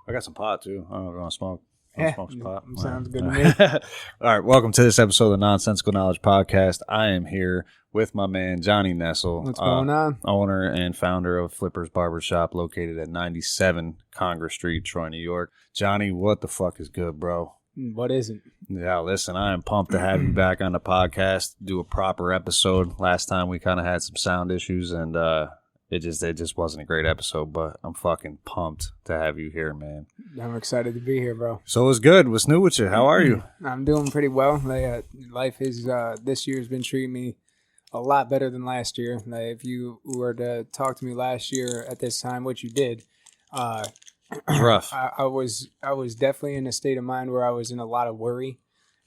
I got some pot too. I don't know if you want to smoke. Smoke some pot. Sounds good to me. All right, welcome to this episode of the Nonsensical Knowledge Podcast. I am here with my man Johnny Nesel. What's going on? Owner and founder of Flipper's Barbershop, located at 97 Congress Street, Troy, New York. Johnny, what the fuck is good, bro? What isn't? Yeah, listen, I am pumped to have you back on the podcast, do a proper episode. Last time we kind of had some sound issues, and it just wasn't a great episode, but I'm fucking pumped to have you here, man. I'm excited to be here, bro. So it's good. What's new with you? How are you? I'm doing pretty well. Life is this year's been treating me a lot better than last year. If you were to talk to me last year at this time, what you did, It's rough. I was definitely in a state of mind where I was in a lot of worry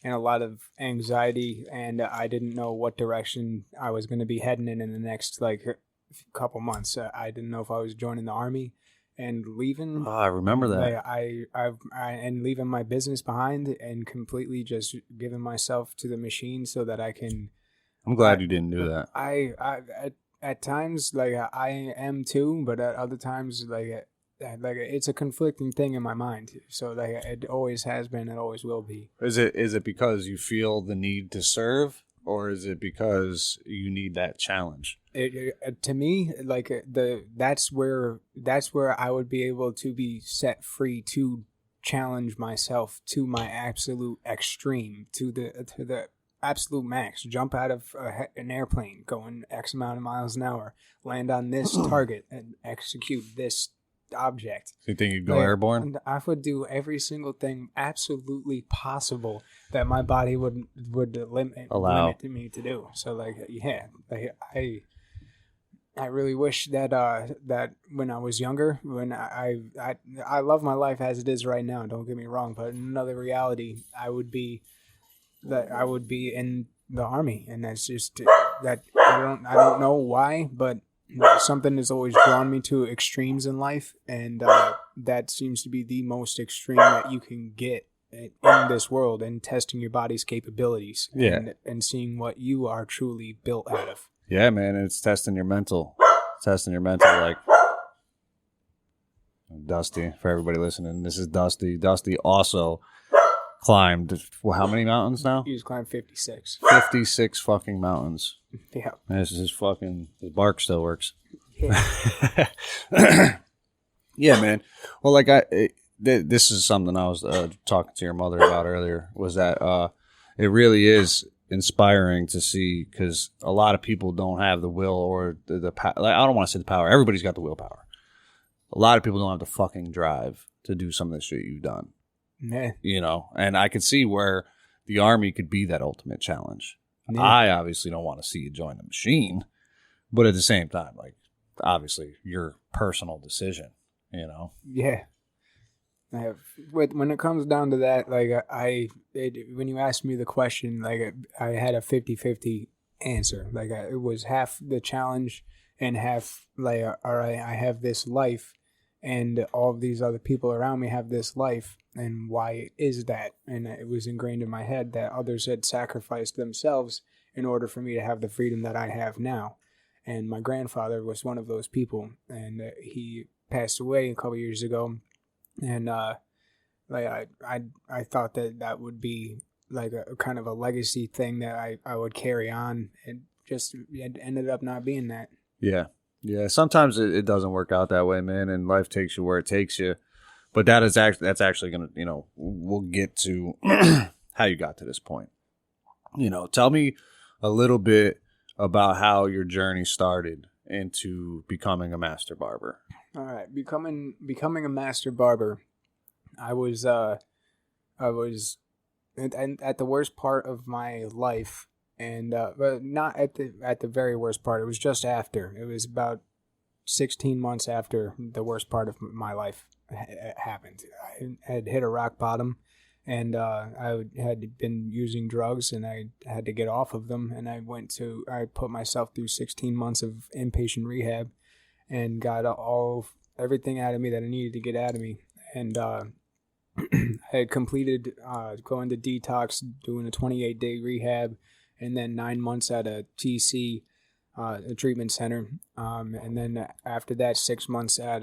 and a lot of anxiety, and I didn't know what direction I was going to be heading in the next couple months. I didn't know if I was joining the Army and leaving. Oh, I remember that. And leaving my business behind and completely just giving myself to the machine so that I can. I'm glad you didn't do that. At times I am too, but at other times it's a conflicting thing in my mind. So it always has been, it always will be. Is it because you feel the need to serve, or is it because you need that challenge? To me, that's where I would be able to be set free to challenge myself to my absolute extreme, to the absolute max. Jump out of an airplane going X amount of miles an hour, land on this target, and execute this object. So you think you'd go airborne? I would do every single thing absolutely possible that my body would limit me to do. So I really wish that when I was younger, when I love my life as it is right now, don't get me wrong, but in another reality, I would be in the Army, and that's just that. I don't know why, but something has always drawn me to extremes in life, and that seems to be the most extreme that you can get in this world, and testing your body's capabilities, and seeing what you are truly built out of. Yeah, man, it's testing your mental. Like Dusty, for everybody listening, this is Dusty. Dusty also climbed, how many mountains now? He's climbed 56. 56 fucking mountains. Yeah. And his bark still works. Yeah. Yeah, man. Well, this is something I was talking to your mother about earlier, was that it really is inspiring to see, because a lot of people don't have the will or the power. I don't want to say the power. Everybody's got the willpower. A lot of people don't have the fucking drive to do some of the shit you've done. Yeah. And I could see where the Army could be that ultimate challenge. Yeah. I obviously don't want to see you join the machine, but at the same time, obviously your personal decision, Yeah. When it comes down to that, when you asked me the question, I had a 50-50 answer. It was half the challenge and half all right, I have this life, and all of these other people around me have this life, and why is that? And it was ingrained in my head that others had sacrificed themselves in order for me to have the freedom that I have now. And my grandfather was one of those people, and he passed away a couple years ago. And I thought that would be a kind of a legacy thing that I would carry on, and it ended up not being that. Yeah. Yeah, sometimes it doesn't work out that way, man, and life takes you where it takes you. But that's actually going to, we'll get to how you got to this point. Tell me a little bit about how your journey started into becoming a master barber. All right, becoming a master barber, I was at the worst part of my life. And but not at the very worst part. It was just after. It was about 16 months after the worst part of my life happened. I had hit a rock bottom, and I had been using drugs, and I had to get off of them. And I put myself through 16 months of inpatient rehab, and got everything out of me that I needed to get out of me. And I had completed going to detox, doing a 28-day rehab, and then 9 months at a TC, a treatment center. And then after that, 6 months at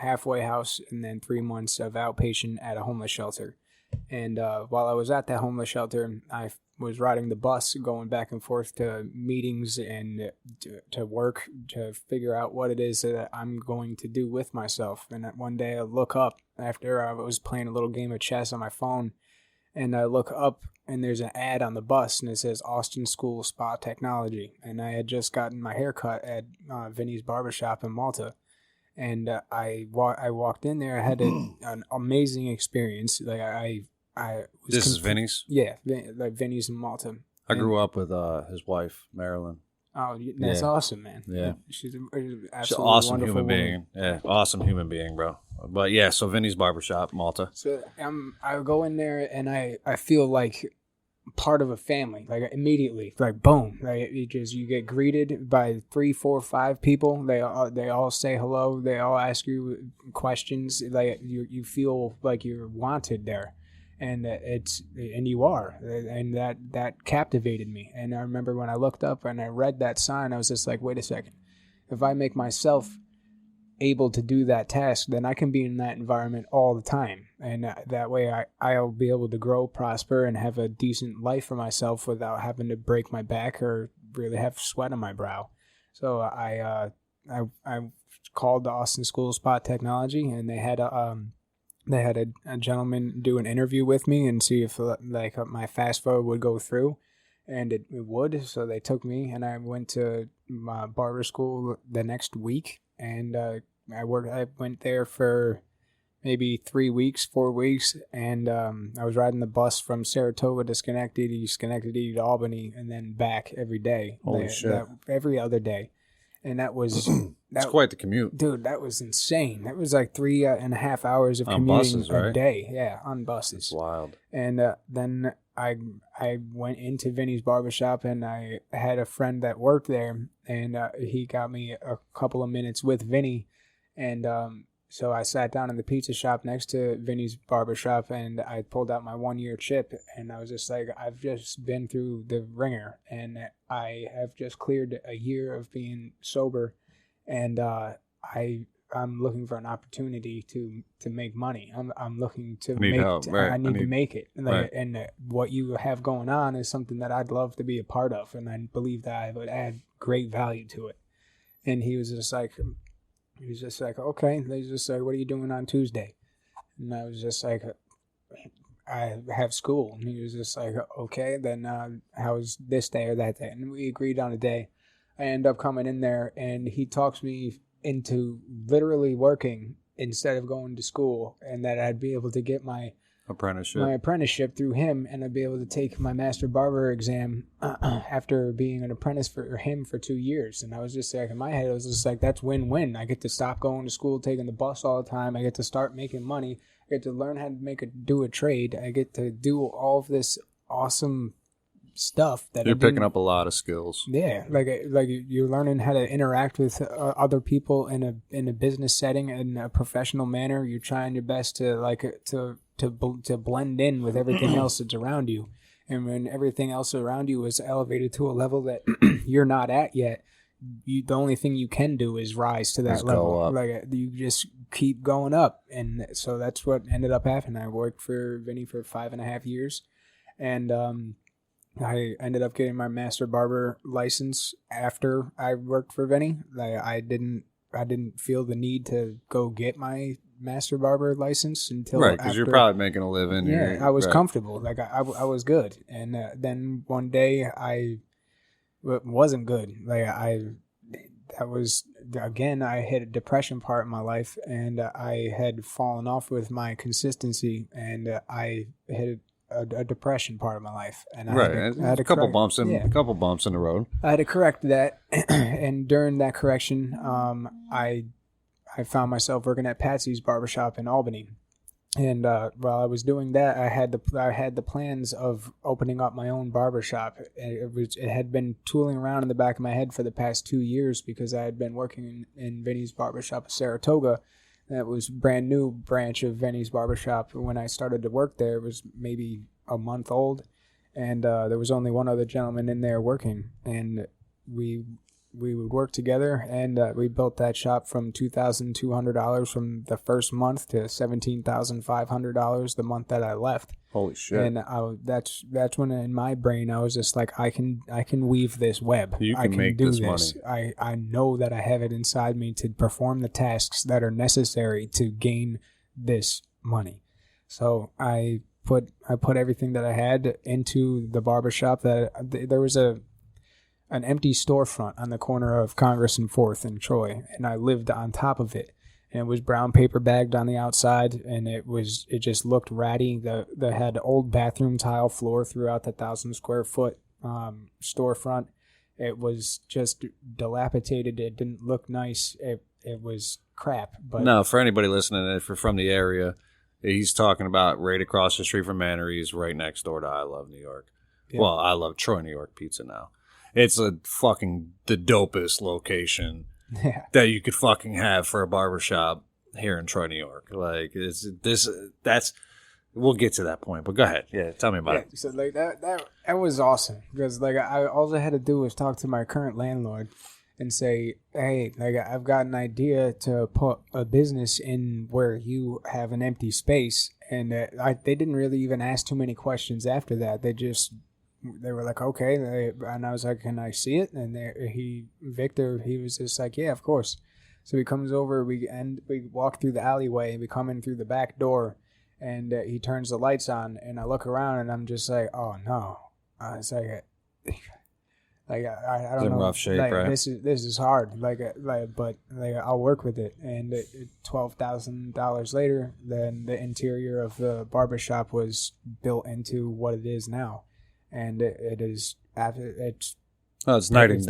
halfway house, and then 3 months of outpatient at a homeless shelter. And while I was at that homeless shelter, I was riding the bus, going back and forth to meetings and to work to figure out what it is that I'm going to do with myself. And one day I look up after I was playing a little game of chess on my phone, and I look up and there's an ad on the bus and it says Austin School Spa Technology. And I had just gotten my hair cut at Vinny's Barbershop in Malta. And I walked in there. I had an amazing experience. Like I was. This is Vinny's? Yeah, like Vinny's in Malta. I grew up with his wife, Marilyn. Oh, that's awesome, man. Yeah. She's an She's an absolutely awesome wonderful human woman. being. Yeah, awesome human being, bro. But yeah, so Vinny's Barbershop, Malta. So I go in there and I feel like part of a family, like immediately, like boom, like you get greeted by 3, 4, 5 people. They all say hello. They all ask you questions. Like you feel like you're wanted there. And you are, and that captivated me. And I remember when I looked up and I read that sign, I was just like, wait a second. If I make myself able to do that task, then I can be in that environment all the time. And that way I'll be able to grow, prosper, and have a decent life for myself without having to break my back or really have sweat on my brow. So I called the Austin School of Spot Technology, and they had a gentleman do an interview with me and see if my FAFSA would go through, and it would. So they took me, and I went to my barber school the next week, and I went there for maybe 3 weeks, 4 weeks, and I was riding the bus from Saratoga to Schenectady to Albany, and then back every day. Holy shit. Every other day. And that was... That's quite the commute. Dude, that was insane. That was like 3.5 hours of on commuting buses, right? a day. Yeah, on buses. It's wild. And then I went into Vinny's Barbershop, and I had a friend that worked there, and he got me a couple of minutes with Vinny. And so I sat down in the pizza shop next to Vinny's Barbershop, and I pulled out my 1-year chip, and I was just like, I've just been through the ringer, and I have just cleared a year of being sober. And I'm looking for an opportunity to make money. I'm looking to make help. Right. I need to make it. Right. And what you have going on is something that I'd love to be a part of, and I believe that I would add great value to it. And he was just like, okay. He's just like, what are you doing on Tuesday? And I was just like, I have school. And he was just like, okay, then how's this day or that day? And we agreed on a day. I end up coming in there, and he talks me into literally working instead of going to school, and that I'd be able to get my apprenticeship through him, and I'd be able to take my master barber exam after being an apprentice for him for 2 years. And I was just like, in my head, I was just like, that's win-win. I get to stop going to school, taking the bus all the time. I get to start making money. I get to learn how to do a trade. I get to do all of this awesome stuff that you're picking up a lot of skills. Yeah, like you're learning how to interact with other people in a business setting in a professional manner. You're trying your best to blend in with everything else that's around you, and when everything else around you is elevated to a level that you're not at yet, the only thing you can do is rise to that level. Like you just keep going up, and so that's what ended up happening. I worked for Vinny for 5.5 years, and I ended up getting my master barber license after I worked for Vinny. I didn't feel the need to go get my master barber license until right, because you're probably making a living. Yeah, I was comfortable. Like I was good, and then one day I wasn't good. Like I hit a depression part in my life, and I had fallen off with my consistency, and I hit a depression part of my life, and I had a couple bumps in the road. I had to correct that, and during that correction, I found myself working at Patsy's Barbershop in Albany, and while I was doing that, I had the plans of opening up my own barbershop. It had been tooling around in the back of my head for the past 2 years because I had been working in Vinny's Barbershop in Saratoga. That was a brand new branch of Vinny's Barbershop. When I started to work there, it was maybe a month old, and there was only one other gentleman in there working, and we we would work together, and we built that shop from $2,200 from the first month to $17,500 the month that I left. Holy shit! And that's when in my brain I was just like, I can weave this web. I can make this money. I know that I have it inside me to perform the tasks that are necessary to gain this money. So I put everything that I had into the barbershop. There was an empty storefront on the corner of Congress and 4th in Troy, and I lived on top of it. And it was brown paper bagged on the outside, and it just looked ratty. They had old bathroom tile floor throughout the 1,000 square foot storefront. It was just dilapidated. It didn't look nice. It was crap. But no, for anybody listening, if you're from the area, he's talking about right across the street from Mannery's, right next door to I Love New York. Yeah. Well, I Love Troy, New York pizza now. It's the dopest location that you could fucking have for a barbershop here in Troy, New York. Like, we'll get to that point, but go ahead. Yeah, tell me about it. So like that was awesome, because like all I had to do was talk to my current landlord and say, hey, like I've got an idea to put a business in where you have an empty space. And they didn't really even ask too many questions after that. They were like, okay. And I was like, can I see it? And Victor, he was just like, yeah, of course. So he comes over, we walk through the alleyway, and we come in through the back door, and he turns the lights on, and I look around, and I'm just like, oh no. It's like I don't know. Rough shape, like, right? This is hard. But I'll work with it. And $12,000 later, then the interior of the barbershop was built into what it is now. And it's night and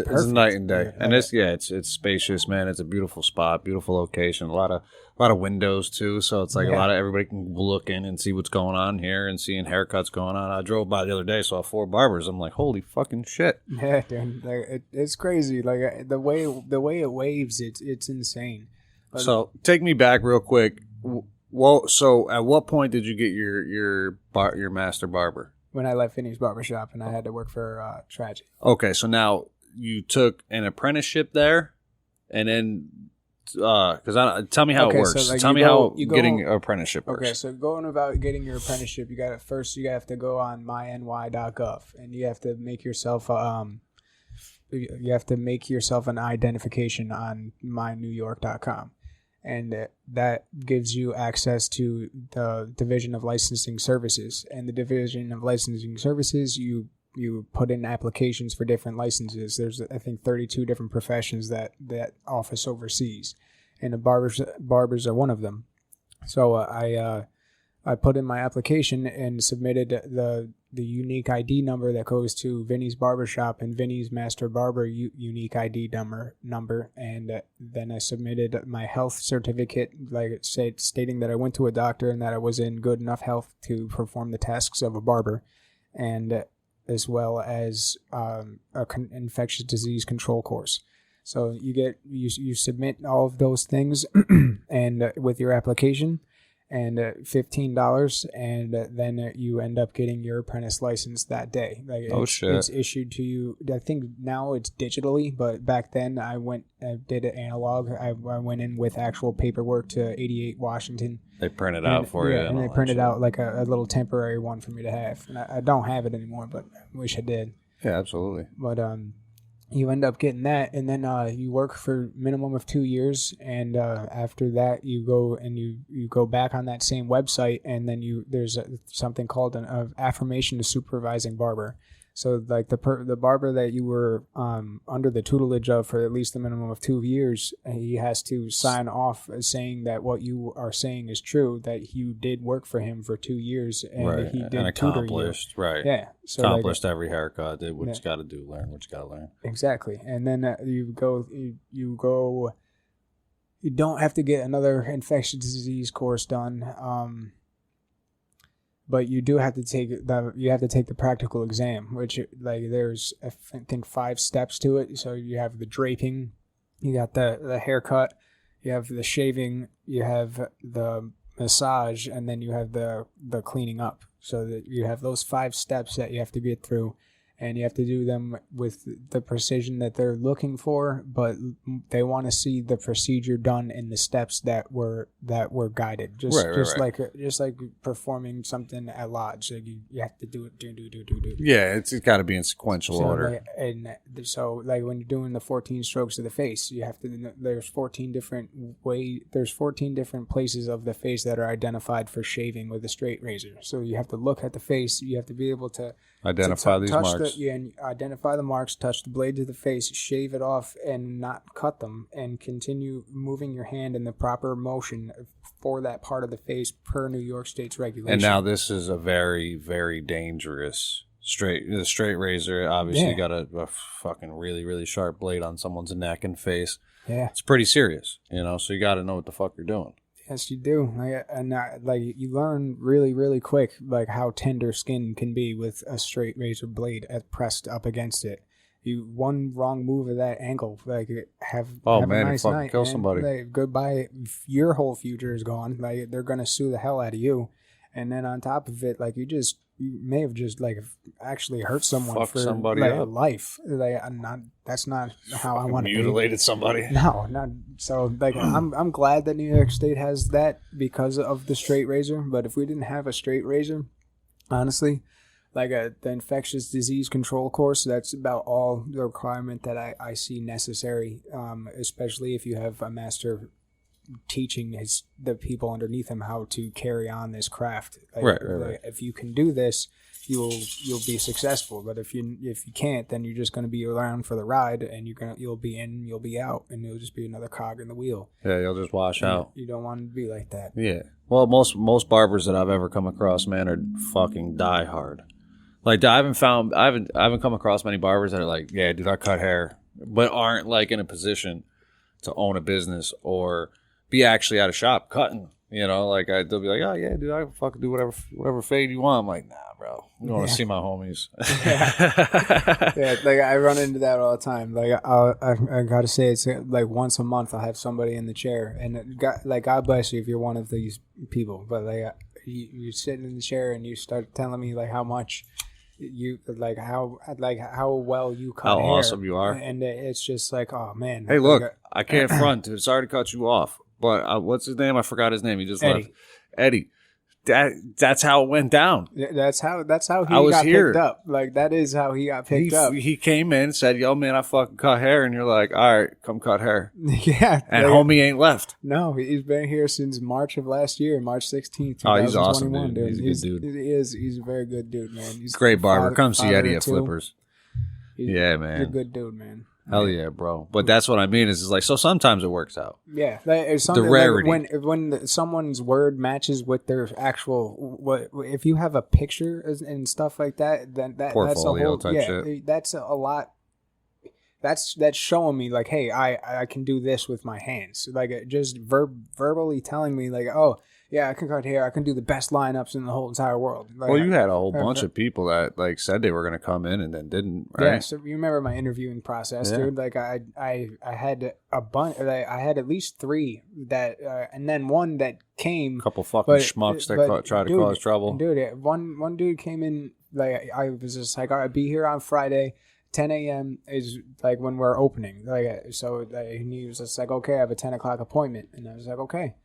day. Yeah, and it's spacious, man. It's a beautiful spot, beautiful location, a lot of windows too. So it's like everybody can look in and see what's going on here and seeing haircuts going on. I drove by the other day, saw 4 barbers. I'm like, holy fucking shit. Yeah, dude, like, it's crazy. Like the way it waves, it's insane. But, so take me back real quick. Well, so at what point did you get your master barber? When I left Vinny's Barbershop and I had to work for Tragic. Okay, so now you took an apprenticeship there, and then tell me how it works. So like tell me how getting an apprenticeship works. Okay, so going about getting your apprenticeship, you have to go on myny.gov, and you have to make yourself an identification on mynewyork.com. And that gives you access to the Division of Licensing Services. And the Division of Licensing Services, you put in applications for different licenses. There's, I think, 32 different professions that office oversees. And the barbers are one of them. So I put in my application and submitted the unique ID number that goes to Vinny's Barbershop and Vinny's Master Barber unique ID number. And then I submitted my health certificate, stating that I went to a doctor and that I was in good enough health to perform the tasks of a barber, and as well as infectious disease control course. So you submit all of those things and with your application, and $15, and then you end up getting your apprentice license that day. It's issued to you. I think now it's digitally, but back then I did it analog. I went in with actual paperwork to 88 Washington. They print it out for you. And they printed out like a little temporary one for me to have. And I don't have it anymore, but I wish I did. Yeah, absolutely. But you end up getting that, and then you work for a minimum of 2 years, and after that you go and you go back on that same website, and then there's something called an affirmation to supervising barber. So like the barber that you were under the tutelage of for at least a minimum of 2 years, he has to sign off as saying that what you are saying is true, that you did work for him for 2 years, and he did and tutor accomplished, you. Right? Yeah, so accomplished every haircut. Did what you got to do, learn what you got to learn. Exactly, and then you go. You don't have to get another infectious disease course done. But you do have to take the practical exam, which there's I think 5 steps to it. So you have the draping, you got the haircut, you have the shaving, you have the massage, and then you have the cleaning up. So that you have those 5 steps that you have to get through, and you have to do them with the precision that they're looking for, but they want to see the procedure done in the steps that were guided. Just like performing something at lodge. Like you have to do it. Do. Yeah, it's got to be in sequential order. So when you're doing the 14 strokes of the face, you have to. There's 14 different places of the face that are identified for shaving with a straight razor. So you have to look at the face. You have to be able to identify these marks. And identify the marks, touch the blade to the face, shave it off, and not cut them, and continue moving your hand in the proper motion for that part of the face per New York State's regulation. And now this is a very, very dangerous straight razor. Obviously, got a fucking really, really sharp blade on someone's neck and face. Yeah, it's pretty serious, so you got to know what the fuck you're doing. Yes, you do. You learn really, really quick how tender skin can be with a straight razor blade pressed up against it. One wrong move of that ankle, have a nice night, kill somebody. Goodbye. Your whole future is gone. They're gonna sue the hell out of you, and then on top of it, you may have just actually hurt someone Fuck for somebody up. Life. That's not how I want to mutilated somebody. No, not so. I'm glad that New York State has that because of the straight razor. But if we didn't have a straight razor, honestly, the infectious disease control course, that's about all the requirement that I see necessary. Especially if you have a master teaching the people underneath him how to carry on this craft. Right. If you can do this, you'll be successful. But if you can't, then you're just going to be around for the ride, and you'll be in, you'll be out, and you'll just be another cog in the wheel. Yeah, you'll just wash out. You don't want to be like that. Yeah. Well, most barbers that I've ever come across, man, are fucking diehard. I haven't come across many barbers that are like, yeah, dude, I cut hair, but aren't in a position to own a business or be actually at a shop cutting, they'll be like, oh yeah, dude, I can fucking do whatever fade you want. I'm like, nah, bro, I want to see my homies. Yeah, I run into that all the time. I gotta say, it's once a month I'll have somebody in the chair, and God bless you if you're one of these people, but you sit in the chair and you start telling me how much you how well you cut hair, how awesome you are, and it's just oh man. Hey, look, I can't front. Sorry to cut you off. But what's his name? I forgot his name. He just left. Eddie. That's how it went down. That's how he got picked up. That is how he got picked up. He came in, said, "Yo, man, I fucking cut hair," and you're like, "All right, come cut hair." Yeah. And homie ain't left. No, he's been here since March of last year, March 16th, 2021. Oh, he's awesome, dude. He's a good dude. He is. He's a very good dude, man. He's great barber. Come see Eddie at Flippers. Man. He's a good dude, man. Hell yeah, bro. But that's what I mean is so sometimes it works out. Yeah. The rarity. When someone's word matches with their actual, if you have a picture and stuff like that, then portfolio that's a whole, type shit. That's a lot. That's showing me hey, I can do this with my hands. Just verbally telling me oh, yeah, I can cut hair. I can do the best lineups in the whole entire world. Well, you had a whole bunch of people that said they were going to come in and then didn't. Right? Yeah, so you remember my interviewing process, dude. I had a bunch. I had at least 3 that, and then one that came. A couple fucking schmucks that tried to cause trouble. Dude, one dude came in. I was just all right, be here on Friday. 10 a.m. is when we're opening. And he was just okay, I have a 10 o'clock appointment, and I was okay.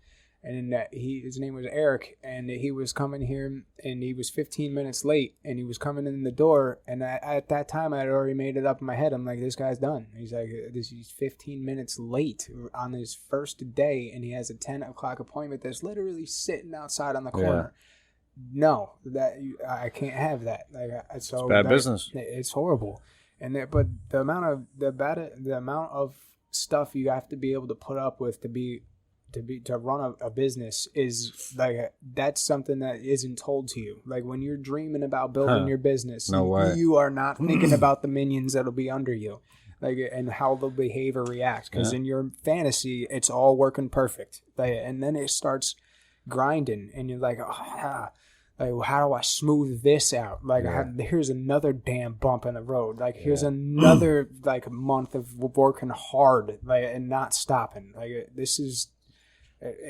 And his name was Eric, and he was coming here, and he was 15 minutes late, and he was coming in the door, and at that time I had already made it up in my head. I'm like, this guy's done. He's he's 15 minutes late on his first day, and he has a 10 o'clock appointment that's literally sitting outside on the corner. Yeah. No, I can't have that. It's bad business. It's horrible, but the amount of stuff you have to be able to put up with to run a business is that's something that isn't told to you. When you're dreaming about building your business, you are not thinking about the minions that'll be under you, and how they'll behave or react. Because in your fantasy, it's all working perfect, and then it starts grinding, and you're how do I smooth this out? Here's another damn bump in the road. Here's another month of working hard, and not stopping. This is.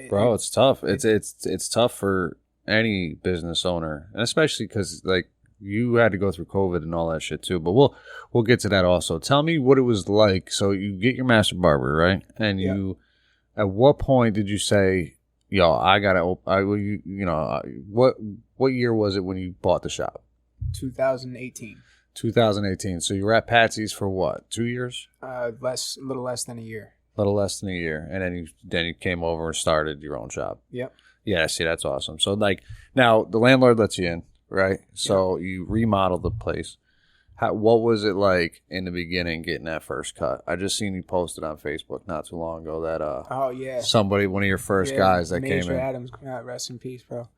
Bro, it's tough. It's tough for any business owner, and especially because you had to go through COVID and all that shit too. But we'll get to that also. Tell me what it was like. So you get your master barber, right? And you, at what point did you say, "Yo, I gotta," what year was it when you bought the shop? 2018. 2018. So you were at Patsy's for what? 2 years? A little less than a year. A little less than a year, and then you came over and started your own shop. Yep. Yeah, see, that's awesome. So, like, now the landlord lets you in, right? So you remodel the place. What was it like in the beginning getting that first cut? I just seen you posted on Facebook not too long ago that somebody, one of your first guys that came in. Major Adams, rest in peace, bro.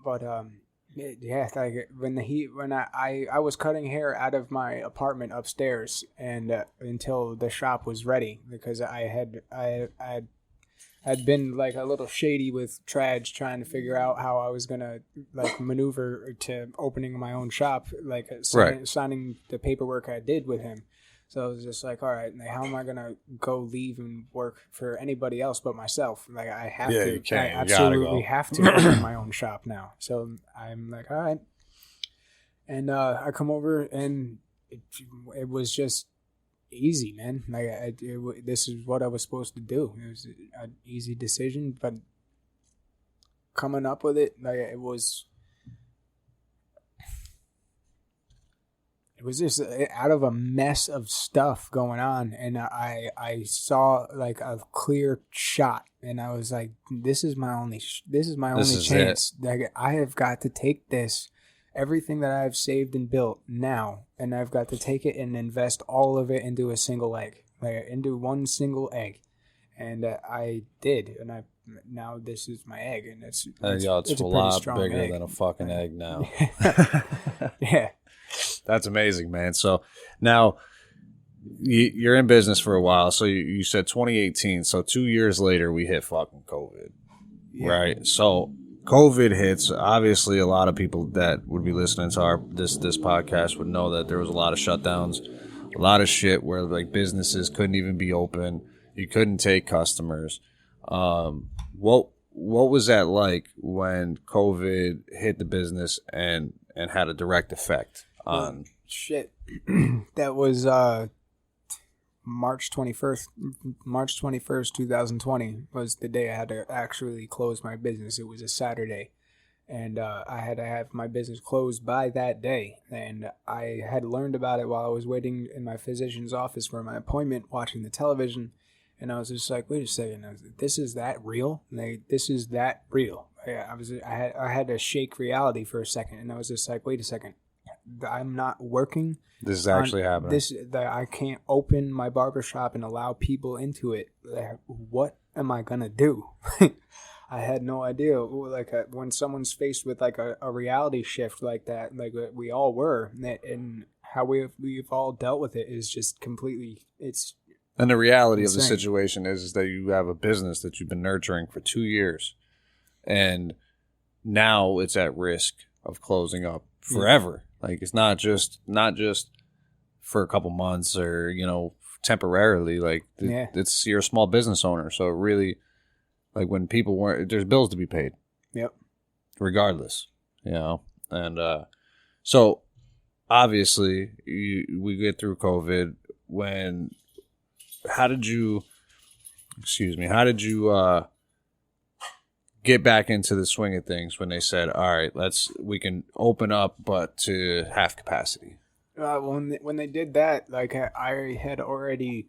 But yeah, like when I was cutting hair out of my apartment upstairs and until the shop was ready, because I had been like a little shady with Traj, trying to figure out how I was gonna like maneuver to opening my own shop, like signing the paperwork I did with him. So I was just like, all right, how am I gonna go leave and work for anybody else but myself? Like I have to, you can't. I absolutely have to open my own shop now. So I'm like, all right, and I come over and it was just easy, man. Like this is what I was supposed to do. It was an easy decision, but coming up with it, like it was just out of a mess of stuff going on, and I saw like a clear shot, and I was like, this is my only chance. Like I have got to take this, everything that I've saved and built now, and I've got to take it and invest all of it into a single egg, like into one single egg, and I did, and now this is my egg, and it's a lot bigger than a fucking egg now. Yeah. That's amazing, man. So now you're in business for a while. So you said 2018. So 2 years later, we hit fucking COVID, right? So COVID hits. Obviously, a lot of people that would be listening to this podcast would know that there was a lot of shutdowns, a lot of shit where like businesses couldn't even be open. You couldn't take customers. What was that like when COVID hit the business and had a direct effect on shit? That was March 21st, 2020 was the day I had to actually close my business. It was a Saturday, and I had to have my business closed by that day. And I had learned about it while I was waiting in my physician's office for my appointment, watching the television. And I was just like, wait a second, this is that real? Like, this is that real? I had to shake reality for a second, and I was just like, wait a second, I'm not working. This is actually happening. I can't open my barbershop and allow people into it. What am I gonna do? I had no idea. Like when someone's faced with like a reality shift like that, like we all were, and how we've all dealt with it is just completely. And the reality of the situation is that you have a business that you've been nurturing for 2 years, and now it's at risk of closing up forever. Like it's not just for a couple months or temporarily. Like it's you're a small business owner, so it really, like when people weren't, there's bills to be paid. Yep. Regardless, and so obviously we get through COVID. How did you get back into the swing of things when they said, all right, we can open up, but to half capacity? When they did that, like I had already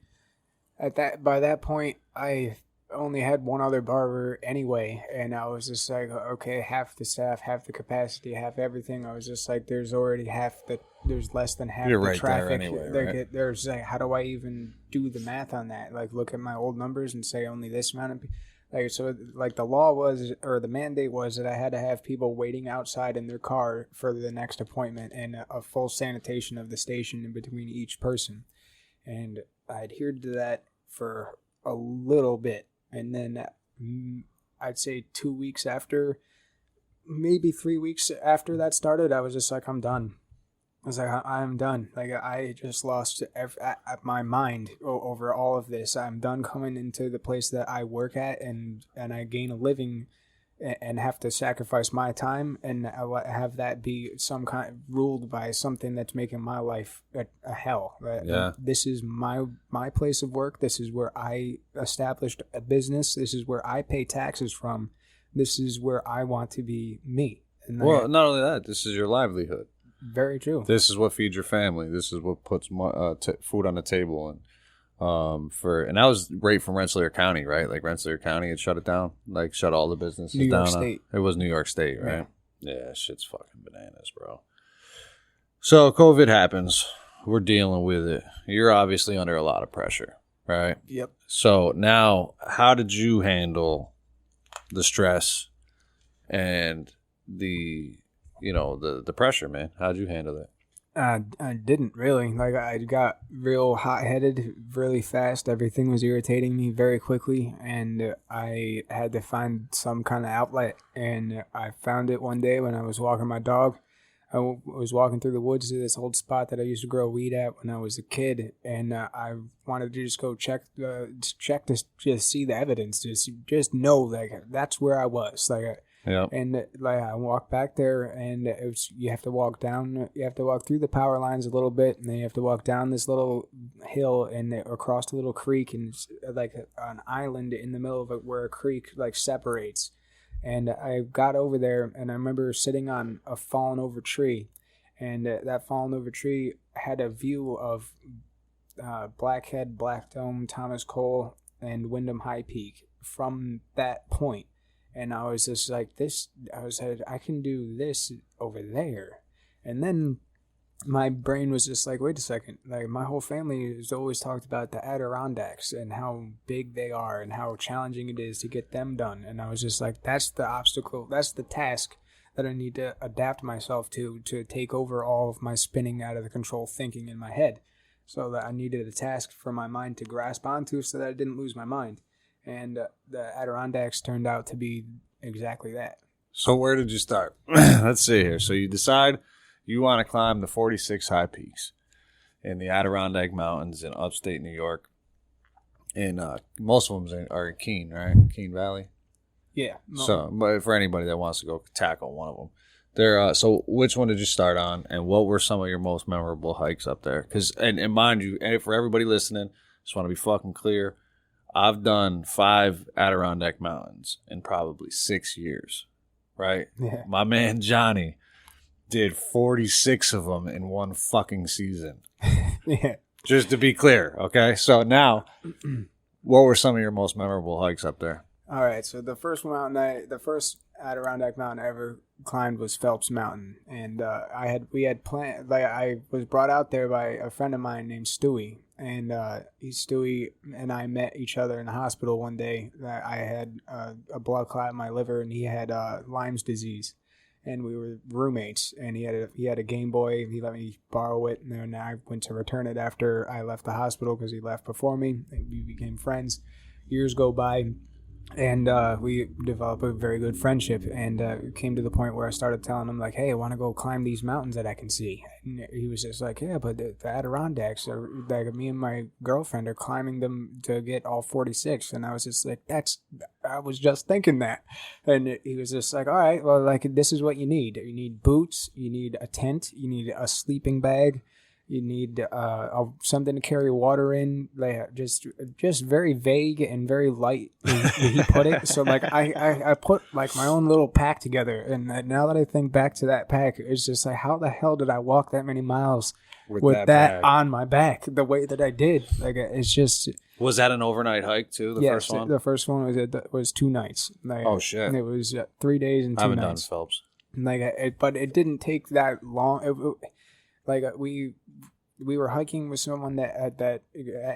by that point, I only had one other barber anyway. And I was just like, okay, half the staff, half the capacity, half everything. I was just like, there's already there's less than half the traffic. There anyway, right? There's like, how do I even do the math on that? Like look at my old numbers and say only this amount of people. Like, so like the law was, or the mandate was that I had to have people waiting outside in their car for the next appointment and a full sanitation of the station in between each person. And I adhered to that for a little bit. And then I'd say 2 weeks after, maybe 3 weeks after that started, I was just like, I'm done. I was like, I'm done. Like, I just lost my mind over all of this. I'm done coming into the place that I work at and I gain a living and have to sacrifice my time and have that be some kind ruled by something that's making my life a hell. Yeah. This is my place of work. This is where I established a business. This is where I pay taxes from. This is where I want to be me. And well, not only that, this is your livelihood. Very true. This is what feeds your family. This is what puts food on the table. And and that was right from Rensselaer County, right? Like Rensselaer County had shut it down, like shut all the businesses down. New York State. It was New York State, right? Yeah, shit's fucking bananas, bro. So COVID happens. We're dealing with it. You're obviously under a lot of pressure, right? Yep. So now, how did you handle the stress and the pressure, man? How'd you handle it? I didn't really. Like, I got real hot-headed really fast. Everything was irritating me very quickly, and I had to find some kind of outlet. And I found it one day when I was walking my dog. I was walking through the woods to this old spot that I used to grow weed at when I was a kid, and I wanted to just go check to just see the evidence, to just know like that's where I was. Like, yeah. And like I walked back there, and you have to walk through the power lines a little bit, and then you have to walk down this little hill and across a little creek, and it's like an island in the middle of it where a creek like separates. And I got over there, and I remember sitting on a fallen over tree, and that fallen over tree had a view of Blackhead, Black Dome, Thomas Cole, and Wyndham High Peak from that point. And I was just like, I can do this over there. And then my brain was just like, wait a second. Like, my whole family has always talked about the Adirondacks and how big they are and how challenging it is to get them done. And I was just like, that's the obstacle. That's the task that I need to adapt myself to take over all of my spinning out of the control thinking in my head. So that I needed a task for my mind to grasp onto so that I didn't lose my mind. And the Adirondacks turned out to be exactly that. So where did you start? Let's see here. So you decide you want to climb the 46 High Peaks in the Adirondack Mountains in upstate New York. And most of them are in Keene, right? Keene Valley? Yeah. So, but for anybody that wants to go tackle one of them. So which one did you start on, and what were some of your most memorable hikes up there? And mind you, and for everybody listening, just want to be fucking clear, I've done 5 Adirondack Mountains in probably 6 years, right? Yeah. My man Johnny did 46 of them in one fucking season. Yeah. Just to be clear, okay? So now, what were some of your most memorable hikes up there? All right, so the first Adirondack mountain I ever climbed was Phelps Mountain, and I was brought out there by a friend of mine named Stewie, and Stewie and I met each other in the hospital one day. I had a blood clot in my liver, and he had Lyme's disease, and we were roommates. And he had a Game Boy. He let me borrow it, and then I went to return it after I left the hospital because he left before me. We became friends. Years go by. And we developed a very good friendship, and it came to the point where I started telling him, like, hey, I want to go climb these mountains that I can see. And he was just like, yeah, but the Adirondacks, like, me and my girlfriend are climbing them to get all 46. And I was just like, I was just thinking that. And he was just like, all right, well, like, this is what you need. You need boots, you need a tent, you need a sleeping bag. You need something to carry water in, like just very vague and very light. He put it so like I put like my own little pack together, and now that I think back to that pack, it's just like, how the hell did I walk that many miles with that on my back the way that I did? Like, it's just. Was that an overnight hike too? First one. The first one was 2 nights. Like, oh shit! And it was 3 days and 2 nights. I haven't done Phelps. Like, but it didn't take that long. We were hiking with someone that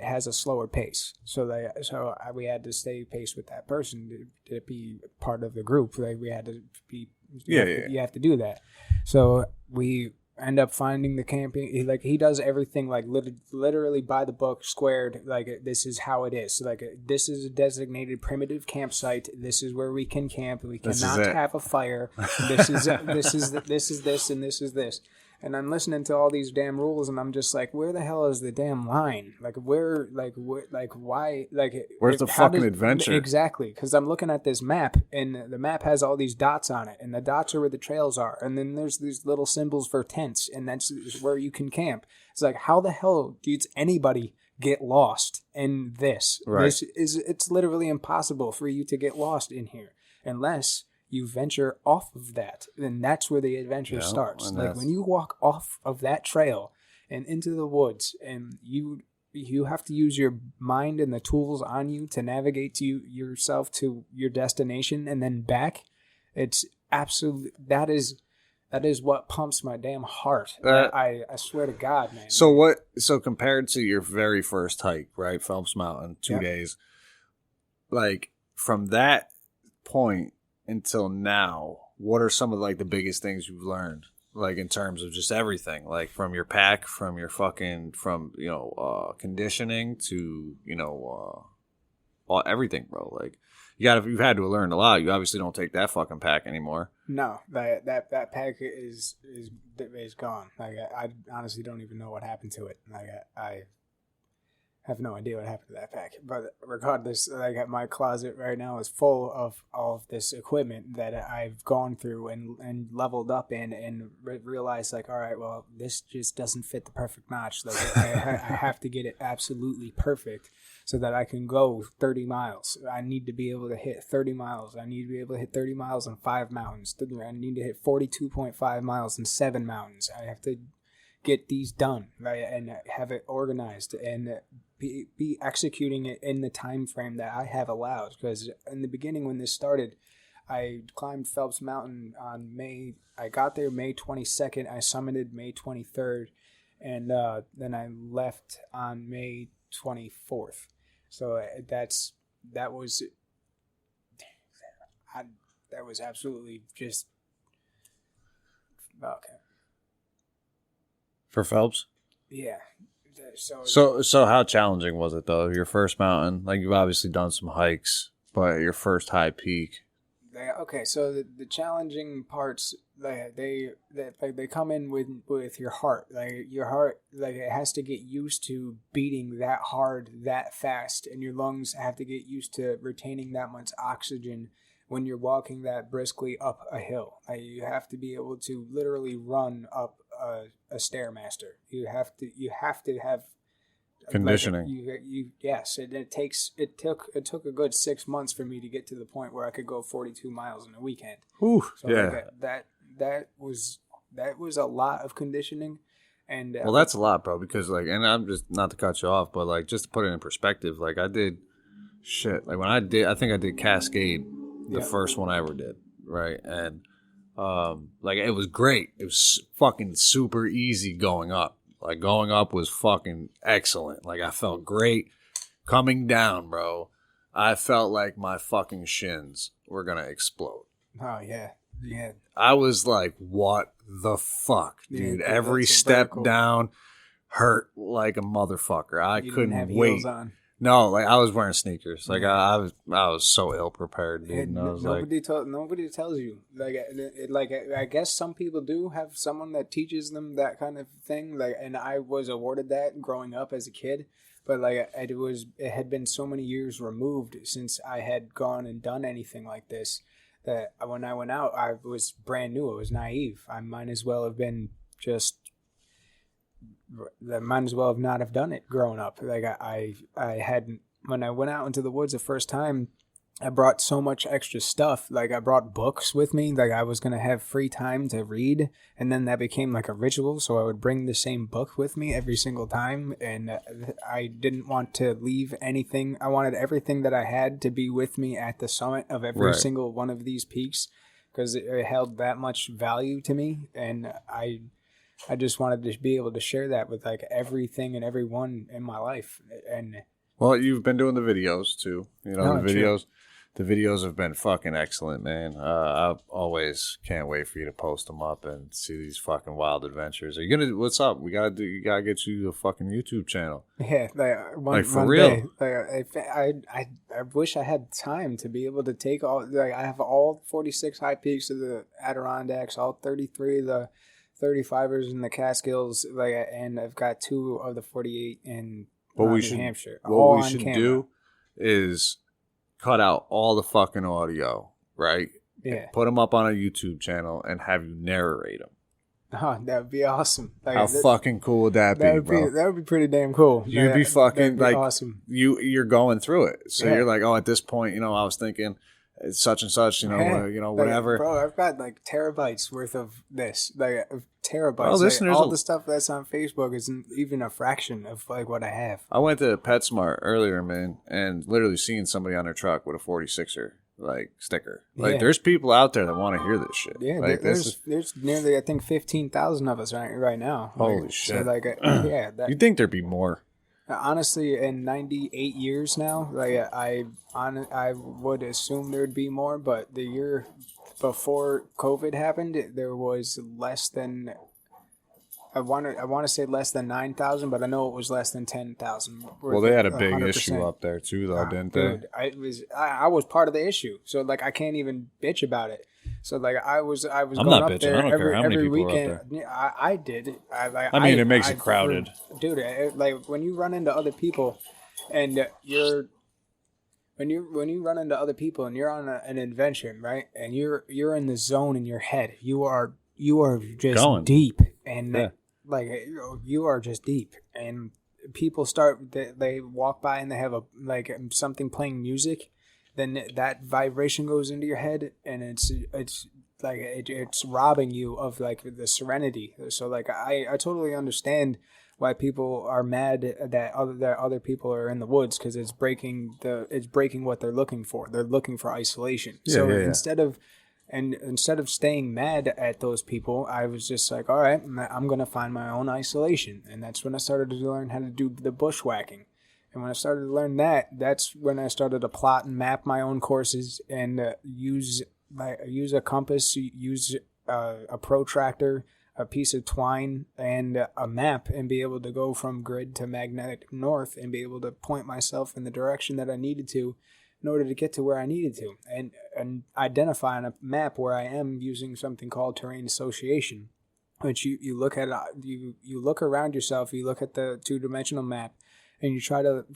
has a slower pace, so we had to stay pace with that person to be part of the group. Like, we had to be. You have to do that. So we end up finding the camping. He does everything like literally by the book, squared. Like, this is how it is. Like, this is a designated primitive campsite. This is where we can camp. We cannot have a fire. This is this, and this is this. And I'm listening to all these damn rules, and I'm just like, where the hell is the damn line? Why? Where's the fucking adventure? Exactly, because I'm looking at this map, and the map has all these dots on it, and the dots are where the trails are, and then there's these little symbols for tents, and that's where you can camp. It's like, how the hell does anybody get lost in this? Right. It's literally impossible for you to get lost in here unless you venture off of that. Then that's where the adventure starts. Like when you walk off of that trail and into the woods, and you have to use your mind and the tools on you to navigate to yourself to your destination and then back. It's absolutely that is what pumps my damn heart. I swear to God, man. So compared to your very first hike, right, Phelps Mountain, 2 days, like from that point until now, what are some of like the biggest things you've learned, like in terms of just everything, like from your pack, from your conditioning to everything, bro? Like you've had to have learned a lot. You obviously don't take that fucking pack anymore. No, that pack is gone. Like I honestly don't even know what happened to it. Like I have no idea what happened to that pack. But regardless, like my closet right now is full of all of this equipment that I've gone through and leveled up in, and realized like, all right, well, this just doesn't fit the perfect notch. Like I have to get it absolutely perfect so that I can go 30 miles. I need to be able to hit 30 miles. I need to be able to hit 30 miles on 5 mountains. I need to hit 42.5 miles in 7 mountains. I have to get these done, right, and have it organized and be executing it in the time frame that I have allowed. Because in the beginning, when this started, I climbed Phelps Mountain on I got there May 22nd. I summited May 23rd, and then I left on May 24th. So that was absolutely just okay. For Phelps? Yeah. So how challenging was it though? Your first mountain, like you've obviously done some hikes, but your first high peak. So the challenging parts, they come in with your heart. Like your heart, like it has to get used to beating that hard, that fast, and your lungs have to get used to retaining that much oxygen when you're walking that briskly up a hill. Like you have to be able to literally run up a stairmaster. You have to have conditioning. Yes, it took a good 6 months for me to get to the point where I could go 42 miles in a weekend. Ooh, so yeah. That was a lot of conditioning. And well, that's a lot, bro, because like, and I'm just not to cut you off, but like just to put it in perspective, like I did shit. Like when I think I did Cascade, the first one I ever did, right? And like it was great. It was fucking super easy going up. Like going up was fucking excellent. Like I felt great. Coming down, bro, I felt like my fucking shins were gonna explode. Oh yeah, yeah. I was like, what the fuck, dude? Every step down hurt like a motherfucker. I couldn't wait. Heels on. No, like I was wearing sneakers. Like I was so ill prepared, dude. And I was nobody tells you. Like I guess some people do have someone that teaches them that kind of thing. Like, and I was awarded that growing up as a kid, but like it had been so many years removed since I had gone and done anything like this that when I went out, I was brand new. I was naive. I might as well have been just. That might as well have not have done it growing up. Like I hadn't, when I went out into the woods the first time, I brought so much extra stuff. Like I brought books with me. Like I was going to have free time to read. And then that became like a ritual. So I would bring the same book with me every single time. And I didn't want to leave anything. I wanted everything that I had to be with me at the summit of every single one of these peaks, because it held that much value to me. And I just wanted to be able to share that with like everything and everyone in my life. And well, you've been doing the videos too. You know, the videos have been fucking excellent, man. I always can't wait for you to post them up and see these fucking wild adventures. Are you gonna? What's up? You gotta get you a fucking YouTube channel. Yeah, like for real. Day, I wish I had time to be able to take all. Like I have all 46 high peaks of the Adirondacks, all 33 of the 35ers in the Catskills, and I've got 2 of the 48 in New Hampshire. What we should do is cut out all the fucking audio, right? Yeah. Put them up on a YouTube channel and have you narrate them. Oh, that would be awesome. How fucking cool would that be, bro? That would be pretty damn cool. You'd be fucking awesome. You're going through it, so you're like, oh, at this point, I was thinking it's such and such, whatever. Bro, I've got terabytes worth of this, terabytes. Well, all the stuff that's on Facebook isn't even a fraction of what I have. I went to PetSmart earlier, man, and literally seeing somebody on their truck with a 46er. Sticker. There's people out there that want to hear this shit. Yeah, there's nearly, I think, 15,000 of us right now. Holy shit. So, you'd think there'd be more. Honestly, in 98 years now, I would assume there'd be more, but the year before COVID happened, there was less than, I want to say less than 9,000, but I know it was less than 10,000. Well, they had a big 100%. Issue up there too, though, didn't they? Dude, I was part of the issue, so I can't even bitch about it. So I was I'm going not up bitching. there I don't care how many every people weekend. are up there. Yeah, I did. It makes it crowded, dude. When you run into other people, and when you run into other people and you're on an adventure, right? And you're in the zone in your head. You are just going deep, and you are just deep, and people they walk by and they have something playing music, then that vibration goes into your head, and it's robbing you of the serenity. So I totally understand why people are mad that other people are in the woods, because it's breaking what they're looking for. They're looking for isolation. Instead of staying mad at those people, I was just like, all right, I'm going to find my own isolation. And that's when I started to learn how to do the bushwhacking. And when I started to learn that's when I started to plot and map my own courses and use a compass, use a protractor, a piece of twine, and a map, and be able to go from grid to magnetic north and be able to point myself in the direction that I needed to in order to get to where I needed to, and identify on a map where I am using something called terrain association, which you look at, you look around yourself, you look at the 2-dimensional map, and you try to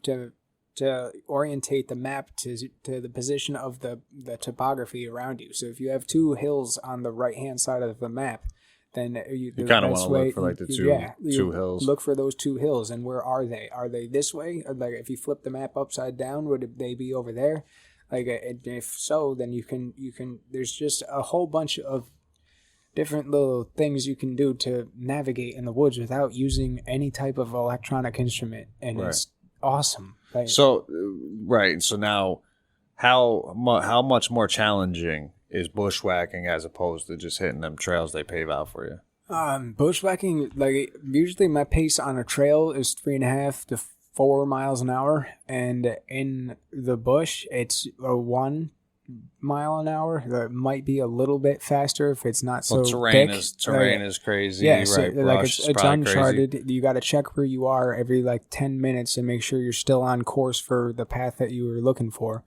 orientate the map to the position of the topography around you. So if you have 2 hills on the right hand side of the map, then you kind of want to look for the two hills. Look for those 2 hills, and where are they? Are they this way? Or if you flip the map upside down, would they be over there? If so, then you can. There's just a whole bunch of different little things you can do to navigate in the woods without using any type of electronic instrument, and it's awesome. So now, how much more challenging is bushwhacking as opposed to just hitting them trails they pave out for you? Bushwhacking, usually my pace on a trail is 3.5 to 4 miles an hour, and in the bush it's 1 mile an hour. That might be a little bit faster if it's not so terrain thick. Terrain is crazy. Yeah, right? so it's uncharted. Crazy. You got to check where you are every 10 minutes and make sure you're still on course for the path that you were looking for.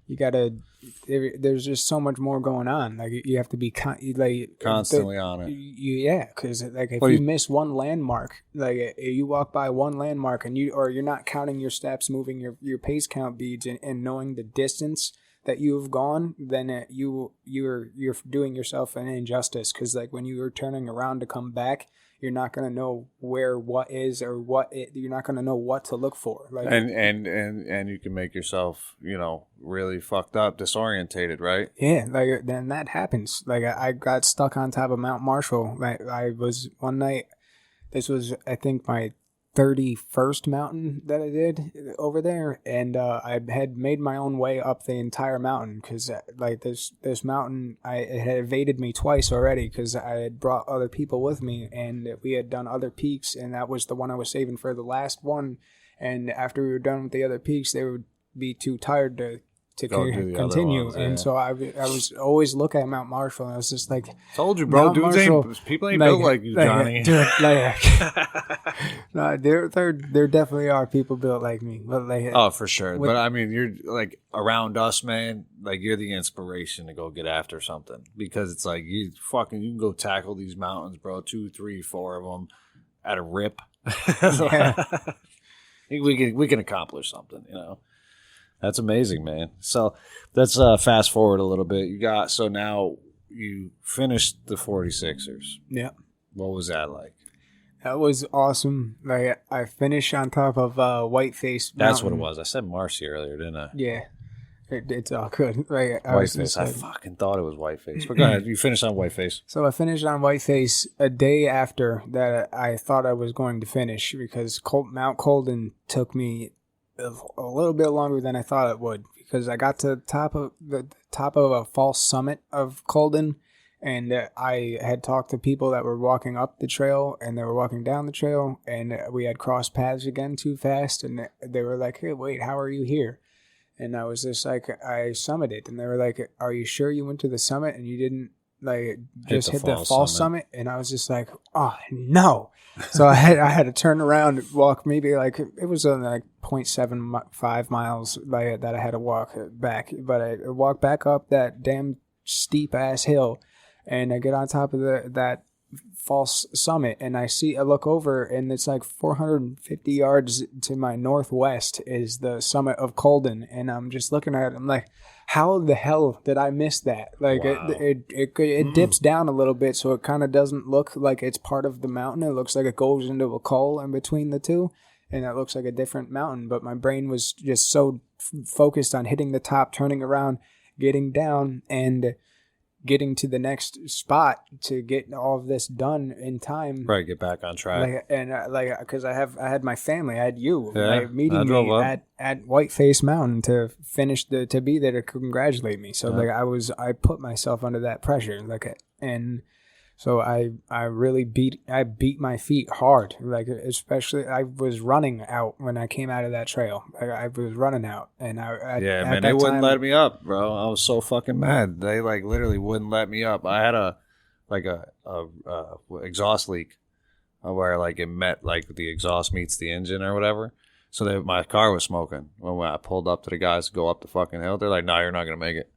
You gotta. There's just so much more going on. You have to be constantly on it. Because if you miss one landmark, you walk by one landmark and you're not counting your steps, moving your pace count beads, and knowing the distance that you've gone, then you're doing yourself an injustice. Because when you are turning around to come back, you're not going to know where what is or you're not going to know what to look for. And you can make yourself, really fucked up, disorientated, right? Yeah, then that happens. I got stuck on top of Mount Marshall. I was one night, this was, I think, my 31st mountain that I did over there, and I had made my own way up the entire mountain because this mountain, it had evaded me twice already because I had brought other people with me, and we had done other peaks, and that was the one I was saving for the last one. And after we were done with the other peaks, they would be too tired to Go do the other continue. ones, And yeah. so I was always looking at Mount Marshall, and I was just like, Told you, bro. Mount Dudes Marshall, people ain't built like you, Johnny. Dude, no, there definitely are people built like me. But Oh, for sure. But I mean, you're like around us, man. Like you're the inspiration to go get after something because it's like you can go tackle these mountains, bro. 2, 3, 4 of them at a rip. We can accomplish something, you know. That's amazing, man. So let's fast forward a little bit. So now you finished the 46ers. Yeah. What was that like? That was awesome. Like I finished on top of Whiteface Mountain. That's what it was. I said Marcy earlier, didn't I? Yeah. It's all good. Like, Whiteface. I fucking thought it was Whiteface. But go ahead. You finished on Whiteface. So I finished on Whiteface a day after that I thought I was going to finish because Mount Colden took me a little bit longer than I thought it would because I got to the top of a false summit of Colden, and I had talked to people that were walking up the trail and they were walking down the trail, and we had crossed paths again too fast, and they were like, "Hey, wait, how are you here?" And I was just like, "I summited," and they were like, "Are you sure you went to the summit and you didn't like just hit the false summit?" And I was just like, "Oh no." So I had to turn around and walk maybe like it was like 0.75 miles that I had to walk back, but I walked back up that damn steep ass hill, and I get on top of that false summit, and I look over, and it's like 450 yards to my northwest is the summit of Colden, and I'm just looking at it. I'm like, how the hell did I miss that? Like, wow. It dips down a little bit, so it kind of doesn't look like it's part of the mountain. It looks like it goes into a col in between the two, and it looks like a different mountain. But my brain was just so focused on hitting the top, turning around, getting down, and getting to the next spot to get all of this done in time. Right, get back on track. Because I had my family, I had you meeting me at Whiteface Mountain to finish to be there to congratulate me. So I put myself under that pressure, and so I really beat my feet hard. Like especially I was running out when I came out of that trail. I was running out, and they wouldn't let me up, bro. I was so fucking mad. They like literally wouldn't let me up. I had a exhaust leak where like it met like the exhaust meets the engine or whatever. So my car was smoking. When I pulled up to the guys to go up the fucking hill, they're like, "No, you're not gonna make it."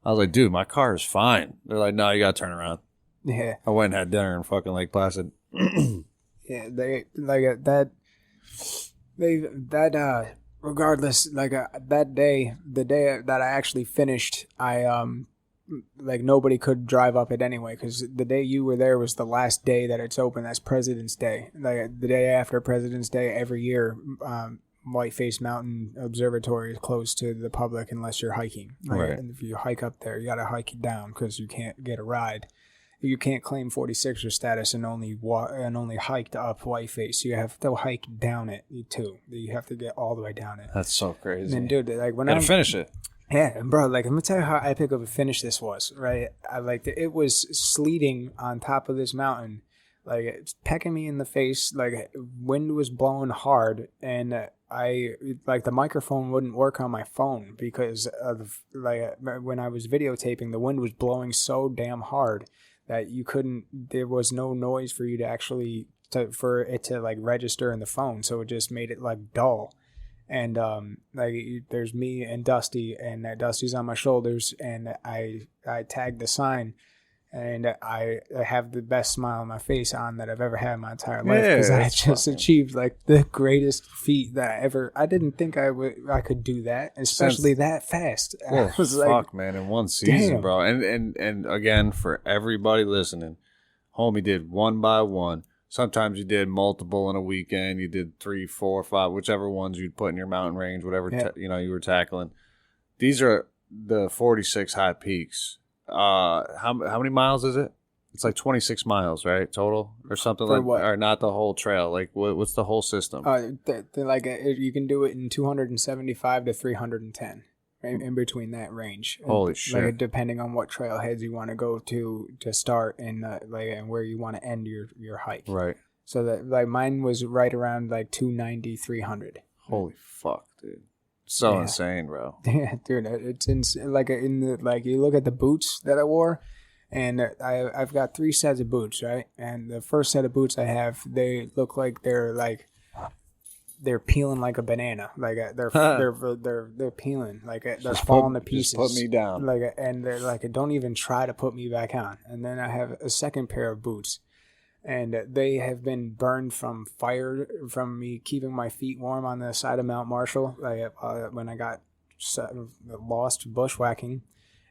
I was like, "Dude, my car is fine." They're like, "No, you gotta turn around." Yeah, I went and had dinner in fucking Lake Placid. Yeah, they like that. Regardless, that day, the day that I actually finished, I like nobody could drive up it anyway because the day you were there was the last day that it's open. That's President's Day. Like the day after President's Day every year, Whiteface Mountain Observatory is closed to the public unless you're hiking. Right. And if you hike up there, you got to hike it down because you can't get a ride. You can't claim 46er status and only hiked up Whiteface. You have to hike down it too. You have to get all the way down it. That's so crazy. And dude, like when I finish it. Yeah, bro. Like I'm gonna tell you how epic of a finish this was. Right, it was sleeting on top of this mountain. Like it's pecking me in the face. Like wind was blowing hard, and the microphone wouldn't work on my phone because of when I was videotaping, the wind was blowing so damn hard that there was no noise for you to actually for it to like register in the phone, so it just made it like dull. And there's me and Dusty, and Dusty's on my shoulders, and I tagged the sign, and I have the best smile on my face on that I've ever had in my entire life because I just achieved like the greatest feat that I didn't think I could do that, especially that fast. Well, fuck, man, in one season, damn. Bro. And again, for everybody listening, homie did one by one. Sometimes you did multiple in a weekend. You did 3, 4, 5, whichever ones you'd put in your mountain range, whatever you were tackling. These are the 46 High Peaks. How many miles is it? It's like 26 miles, right? Total or something for like what? Or not the whole trail. Like what's the whole system? You can do it in 275 to 310. In between that range. Holy shit. Like, depending on what trailheads you want to go to start and where you want to end your hike. Right. So that like mine was right around like 290, 300. Holy fuck, dude. So insane, bro. Yeah, dude, it's like you look at the boots that I wore, and I've got 3 sets of boots, right? And the first set of boots I have, they look like they're peeling like a banana, like they're peeling, like they're falling to pieces. Just put me down, and they're like, don't even try to put me back on. And then I have a second pair of boots, and they have been burned from fire from me keeping my feet warm on the side of Mount Marshall, like when I got lost bushwhacking,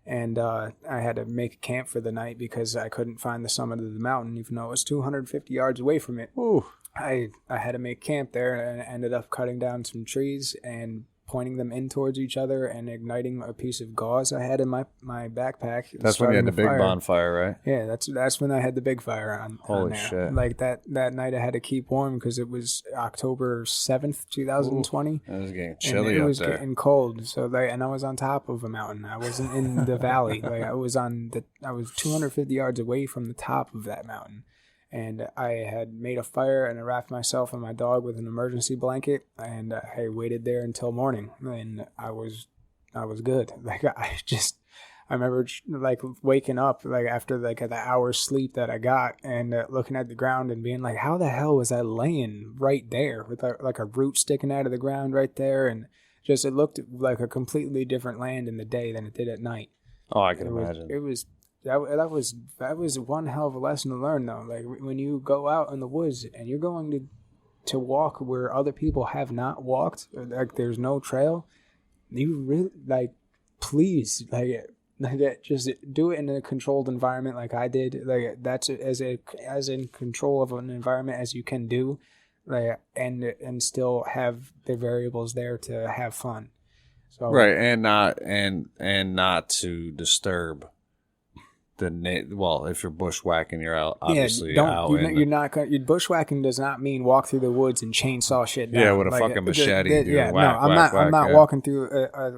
and I had to make a camp for the night because I couldn't find the summit of the mountain, even though it was 250 yards away from it. Ooh. I had to make camp there, and ended up cutting down some trees and pointing them in towards each other and igniting a piece of gauze I had in my backpack. That's when you had the big bonfire, right? Yeah, that's when I had the big fire on. Holy on there. shit! Like that night, I had to keep warm because it was October 7th, 2020. Ooh, it was getting chilly it up was there. Getting cold. So and I was on top of a mountain. I wasn't in the valley. Like I was 250 yards away from the top of that mountain. And I had made a fire, and I wrapped myself and my dog with an emergency blanket, and I waited there until morning, and I was good. Like I remember like waking up like after like the hour's sleep that I got, and looking at the ground and being like, how the hell was I laying right there with like a root sticking out of the ground right there, and just it looked like a completely different land in the day than it did at night. Oh, I can imagine. That was one hell of a lesson to learn, though. Like when you go out in the woods and you're going to walk where other people have not walked, or like there's no trail, you really please just do it in a controlled environment like I did. Like that's as in control of an environment as you can do, like and still have the variables there to have fun. So right, and not to disturb. If you're bushwhacking, you're out. Obviously, you're not. Bushwhacking does not mean walk through the woods and chainsaw shit down. Yeah, with a fucking machete. I'm not walking through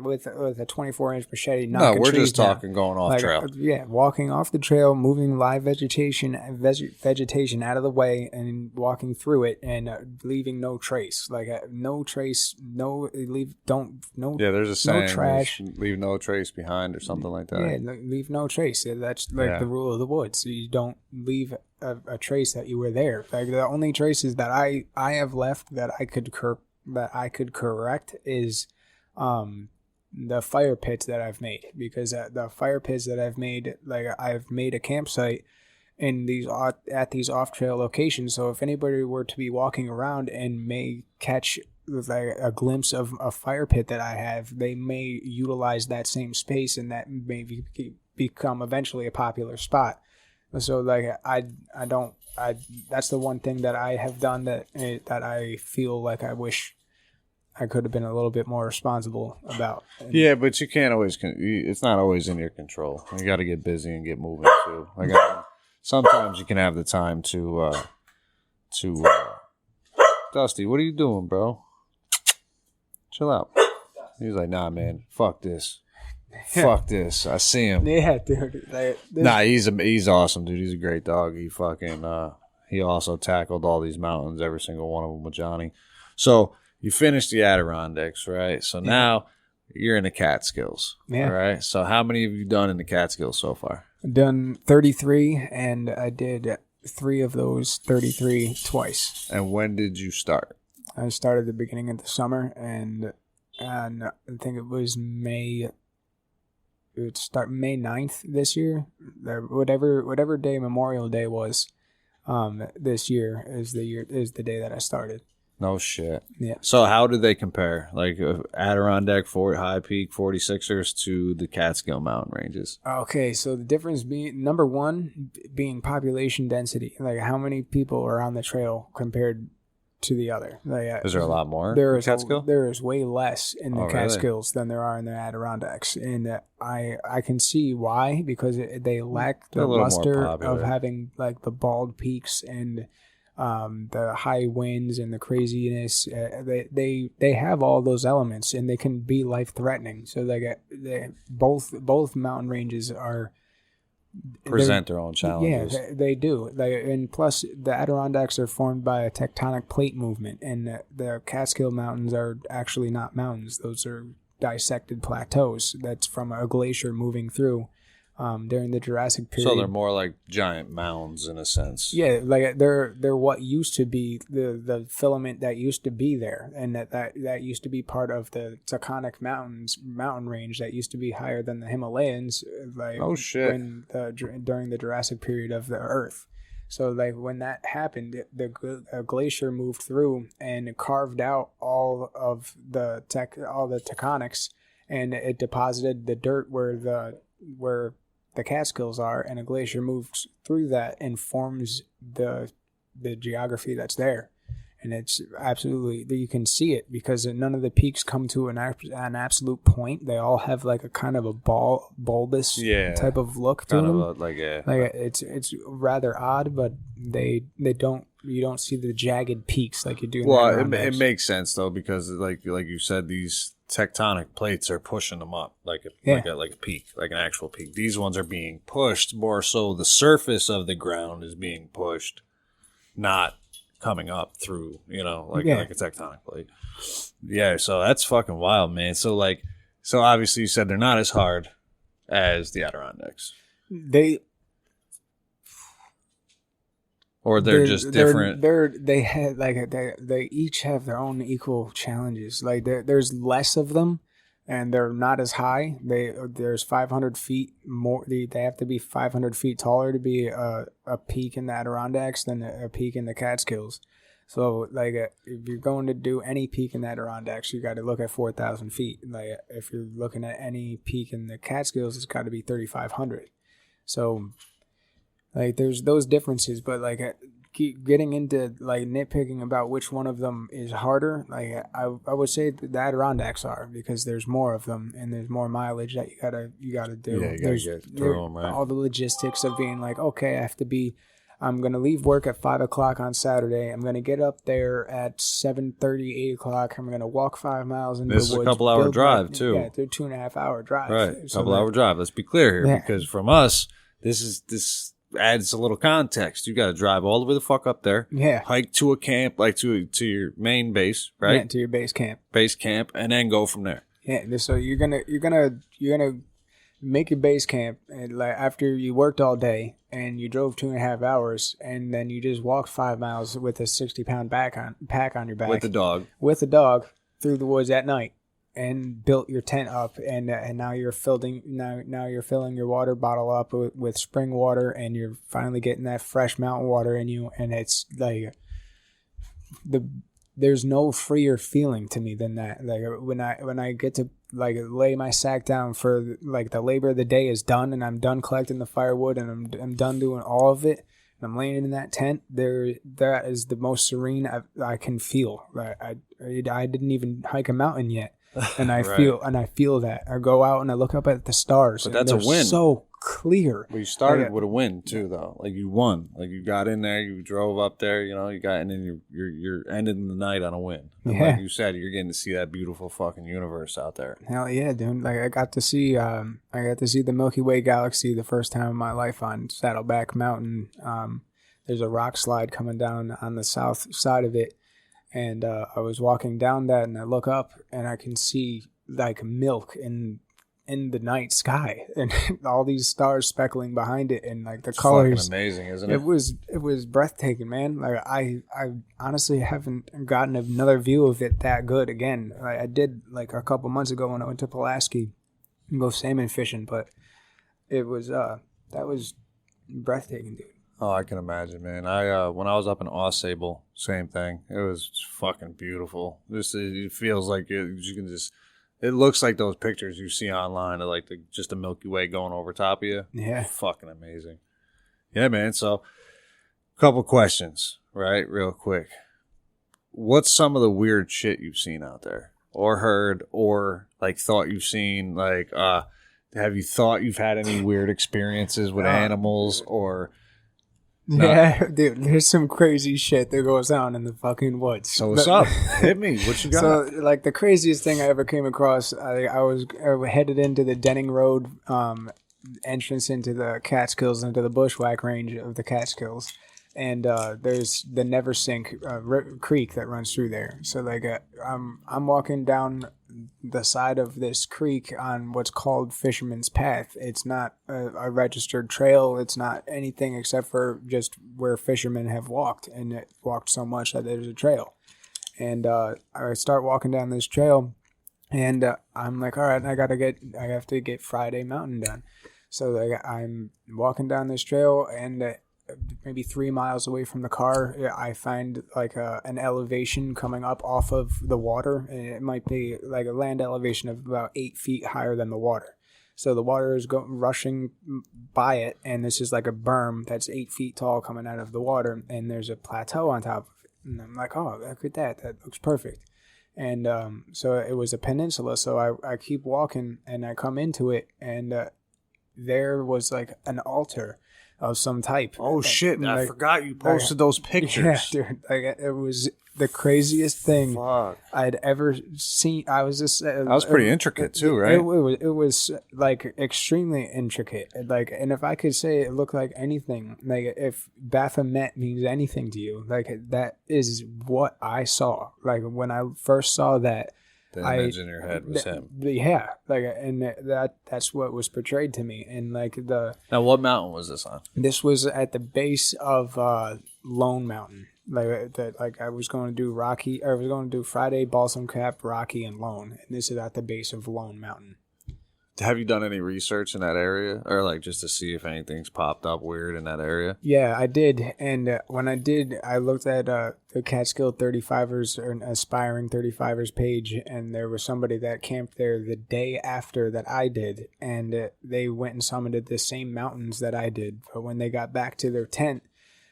with a 24-inch machete. No, we're just talking going off trail. Yeah, walking off the trail, moving live vegetation out of the way, and walking through it, and leaving no trace. Like no trace, no leave. Yeah, there's a saying. No trash. Leave no trace behind, or something like that. Yeah, leave no trace. That's the rule of the woods. So you don't leave a trace that you were there. Like the only traces that I have left that I could correct is the fire pits that I've made, because the fire pits that I've made, like I've made a campsite in at these off trail locations. So if anybody were to be walking around and may catch like a glimpse of a fire pit that I have, they may utilize that same space, and that may become eventually a popular spot. So like that's the one thing that I have done that I feel like I wish I could have been a little bit more responsible about. Yeah, but you can't always. It's not always in your control. You got to get busy and get moving too. Like sometimes you can have the time to. Dusty, what are you doing, bro? Chill out. He was like, nah, man, fuck this. Fuck this. I see him. Yeah, dude. He's awesome, dude. He's a great dog. He fucking he also tackled all these mountains, every single one of them with Johnny. So you finished the Adirondacks, right? So now you're in the Catskills. Yeah. Right? So how many have you done in the Catskills so far? I've done 33, and I did 3 of those 33 twice. And when did you start? I started at the beginning of the summer, and I think it was May. It would start May 9th this year. Whatever day Memorial Day was, this year is the day that I started. No shit. Yeah. So how do they compare, like Adirondack High Peak 46ers to the Catskill mountain ranges? Okay, so the difference being number one being population density, like how many people are on the trail compared to the other. Like, is there a lot more? There is way less in the Catskills really? than there are in the Adirondacks, and I can see why, because they lack the luster of having like the bald peaks and the high winds and the craziness. They have all those elements, and they can be life threatening. So both mountain ranges are present their own challenges. Yeah, they do. And plus, the Adirondacks are formed by a tectonic plate movement, and the Catskill Mountains are actually not mountains. Those are dissected plateaus. That's from a glacier moving through during the Jurassic period. So they're more like giant mounds in a sense. Yeah, like they're what used to be the filament that used to be there, and that used to be part of the Taconic mountain range that used to be higher than the Himalayas. Like, oh shit! During the Jurassic period of the Earth. So like when that happened, a glacier moved through and carved out all the tectonics, and it deposited the dirt where the Catskills are, and a glacier moves through that and forms the geography that's there. And it's absolutely, you can see it because none of the peaks come to an absolute point. They all have like a kind of a bulbous type of look to them. It's rather odd, but you don't see the jagged peaks like you do. Well, it makes sense though, because like you said, these tectonic plates are pushing them up like a peak, like an actual peak. These ones are being pushed more so the surface of the ground is being pushed, not coming up through, like a tectonic plate. Yeah, so that's fucking wild, man. So obviously you said they're not as hard as the Adirondacks. They're just different. They each have their own equal challenges. Like there's less of them, and they're not as high. There's 500 feet more. They have to be 500 feet taller to be a peak in the Adirondacks than a peak in the Catskills. So if you're going to do any peak in the Adirondacks, you got to look at 4,000 feet. Like if you're looking at any peak in the Catskills, it's got to be 3,500. So. Like there's those differences, but keep getting into nitpicking about which one of them is harder. I would say the Adirondacks are, because there's more of them and there's more mileage that you gotta do. Yeah, you gotta get through them, right? All the logistics of being okay, I'm gonna leave work at 5 o'clock on Saturday. I'm gonna get up there at 7:30, 8 o'clock. I'm gonna walk 5 miles into the woods. This is a couple-hour drive too. Yeah, they're 2.5 hour drive. Right, couple-hour drive. Let's be clear here, because from us, this adds a little context. You got to drive all the way the fuck up there. Yeah. Hike to a camp, to your main base, right? Yeah, to your base camp. Base camp, and then go from there. Yeah. So you're gonna make your base camp, and after you worked all day and you drove 2.5 hours, and then you just walked 5 miles with a 60-pound pack on your back with the dog through the woods at night. And built your tent up, and now you're filling your water bottle up with spring water, and you're finally getting that fresh mountain water in you, and it's there's no freer feeling to me than that. When I get to lay my sack down for the labor of the day is done, and I'm done collecting the firewood, and I'm done doing all of it, and I'm laying in that tent. That is the most serene I can feel. I didn't even hike a mountain yet. And I feel that. I go out and I look up at the stars. But that's a win. So clear. Well, you started with a win too, though. You won. You got in there. You drove up there. You got, and then you're ending the night on a win. And yeah. Like you said, you're getting to see that beautiful fucking universe out there. Hell yeah, dude! I got to see the Milky Way galaxy the first time in my life on Saddleback Mountain. There's a rock slide coming down on the south side of it. And I was walking down that, and I look up, and I can see milk in the night sky, and all these stars speckling behind it, and the colors. Fucking amazing, isn't it? It was breathtaking, man. I honestly haven't gotten another view of it that good again. I did a couple months ago when I went to Pulaski and go salmon fishing, but it was that was breathtaking, dude. Oh, I can imagine, man. When I was up in Ausable, same thing. It was fucking beautiful. It feels like you can just. It looks like those pictures you see online of just the Milky Way going over top of you. Yeah, fucking amazing. Yeah, man. So, couple questions, right? Real quick. What's some of the weird shit you've seen out there, or heard, or thought you've seen? Have you thought you've had any weird experiences with animals or? Yeah, dude, there's some crazy shit that goes on in the fucking woods. So what's up? Hit me. What you got? So, the craziest thing I ever came across, I was headed into the Denning Road entrance into the Catskills, into the bushwhack range of the Catskills. And there's the Neversink creek that runs through there. So like I'm walking down the side of this creek on what's called Fisherman's Path. It's not a registered trail. It's not anything except for just where fishermen have walked, and it walked so much that there's a trail. And I start walking down this trail, and I'm like, all right, I have to get Friday Mountain done. So like I'm walking down this trail, and maybe 3 miles away from the car, I find like an elevation coming up off of the water, and it might be like a land elevation of about 8 feet higher than the water. So the water is rushing by it, and this is like a berm that's 8 feet tall coming out of the water, and there's a plateau on top of it. And I'm like, oh, look at that. That looks perfect. And so it was a peninsula, so I keep walking, and I come into it, and there was like an altar of some type. Oh shit! Like, I forgot you posted those pictures. Yeah, dude. Like, it was the craziest thing I'd ever seen. I was just. That was pretty intricate too, right? It was like extremely intricate. Like, and if I could say it looked like anything, like if Baphomet means anything to you, like that is what I saw. Like when I first saw that. The image in your head was him. Yeah, like, and that's what was portrayed to me. And like now, what mountain was this on? This was at the base of Lone Mountain. Like I was going to do Rocky, or I was going to do Friday, Balsam Cap, Rocky, and Lone. And this is at the base of Lone Mountain. Have you done any research in that area, or like just to see if anything's popped up weird in that area? Yeah, I did, and when I did, I looked at the Catskill 35ers or aspiring 35ers page, and there was somebody that camped there the day after that I did, and they went and summited the same mountains that I did. But when they got back to their tent,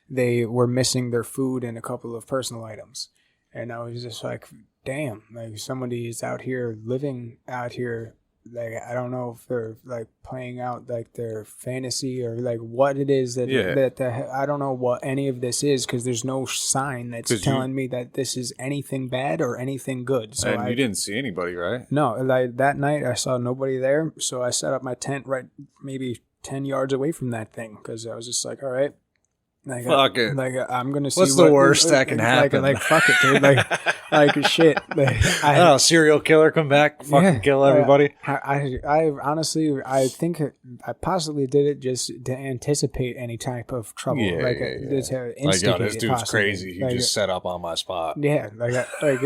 they were missing their food and a couple of personal items, and I was just like, damn, like somebody is out here living out here. Like, I don't know if they're like playing out like their fantasy or like what it is that I don't know what any of this is, because there's no sign that's telling me that this is anything bad or anything good. So and you didn't see anybody, right? No, like that night I saw nobody there, so I set up my tent right maybe 10 yards away from that thing, because I was just like, all right. Like, fuck it. Like, I'm gonna see what's the worst that can happen. Like fuck it, dude. Like shit. Like, I don't know, serial killer come back, fucking kill everybody. I honestly, I think I possibly did it just to anticipate any type of trouble. Yeah, like, to instigate this dude's possibly crazy. He just set up on my spot. Yeah, like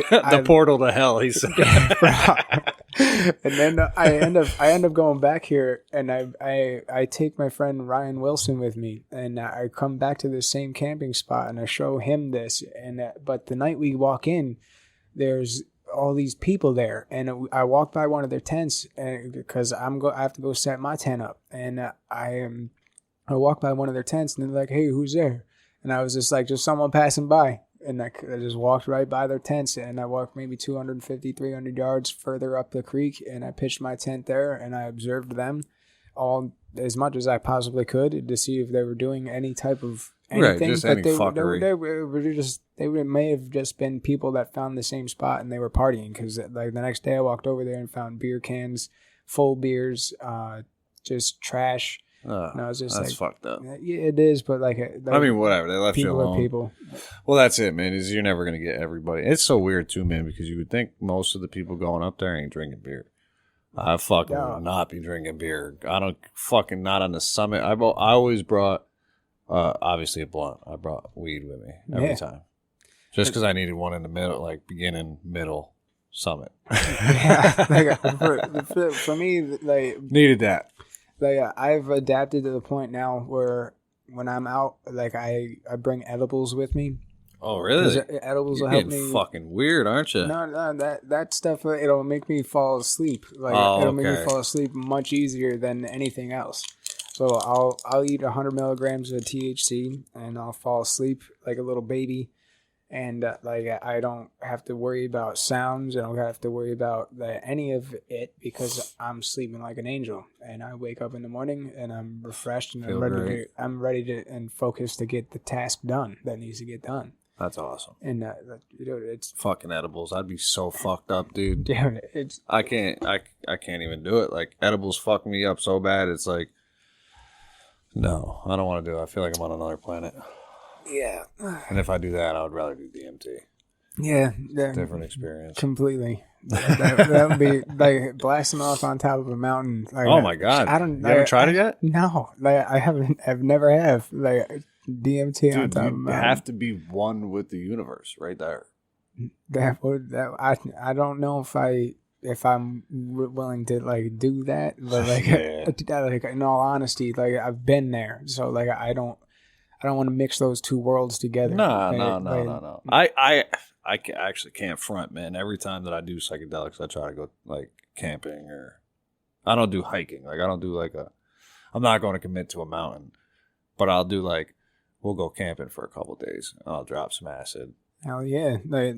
the portal to hell. He said. And then I end up going back here, and I take my friend Ryan Wilson with me, and I come back to the same camping spot, and I show him this, and but the night we walk in, there's all these people there, and I walk by one of their tents, because I have to go set my tent up, and I walk by one of their tents, and they're like, "Hey, who's there?" And I was just like, "Just someone passing by." And I just walked right by their tents, and I walked maybe 250, 300 yards further up the creek, and I pitched my tent there, and I observed them all as much as I possibly could to see if they were doing any type of anything. Right, just but any fuckery. They may have just been people that found the same spot and they were partying, because like the next day I walked over there and found beer cans, full beers, just trash. And I was just that's fucked up. Yeah, it is, but like I mean, whatever. They left you alone. People. Well, that's it, man. Is you're never gonna get everybody. It's so weird too, man, because you would think most of the people going up there ain't drinking beer. I fucking will not be drinking beer. I don't fucking not on the summit. I always brought obviously a blunt. I brought weed with me every time, just because I needed one in the middle, like beginning, middle, summit. Yeah, like for me, like needed that. Like I've adapted to the point now where when I'm out, like I bring edibles with me. Oh, really? Edibles You're will help me. Fucking weird, aren't you? No, that stuff, it'll make me fall asleep. Like it'll make me fall asleep much easier than anything else. So I'll eat 100 milligrams of THC and I'll fall asleep like a little baby. And like I don't have to worry about sounds. I don't have to worry about any of it, because I'm sleeping like an angel. And I wake up in the morning and I'm refreshed and I'm ready to and focused to get the task done that needs to get done. That's awesome. And it's fucking edibles. I'd be so fucked up, dude. Yeah, I can't even do it. Like edibles fuck me up so bad. It's like No, I don't want to do it. I feel like I'm on another planet. Yeah. And if I do that, I would rather do DMT. Yeah. Different experience. Completely. That would be like blasting off on top of a mountain. Like, oh my God. You haven't tried it yet? No. Like I haven't. I've never have. Like DMT Dude, on top of a you mountain. have to be one with the universe right there. I don't know if I'm willing to like do that, but like, like in all honesty, like I've been there, so like I don't want to mix those two worlds together. No. I actually can't front, man. Every time that I do psychedelics, I try to go like camping, or I don't do hiking. Like I don't do I'm not going to commit to a mountain, but I'll do like, we'll go camping for a couple of days. And I'll drop some acid. Hell yeah. Like,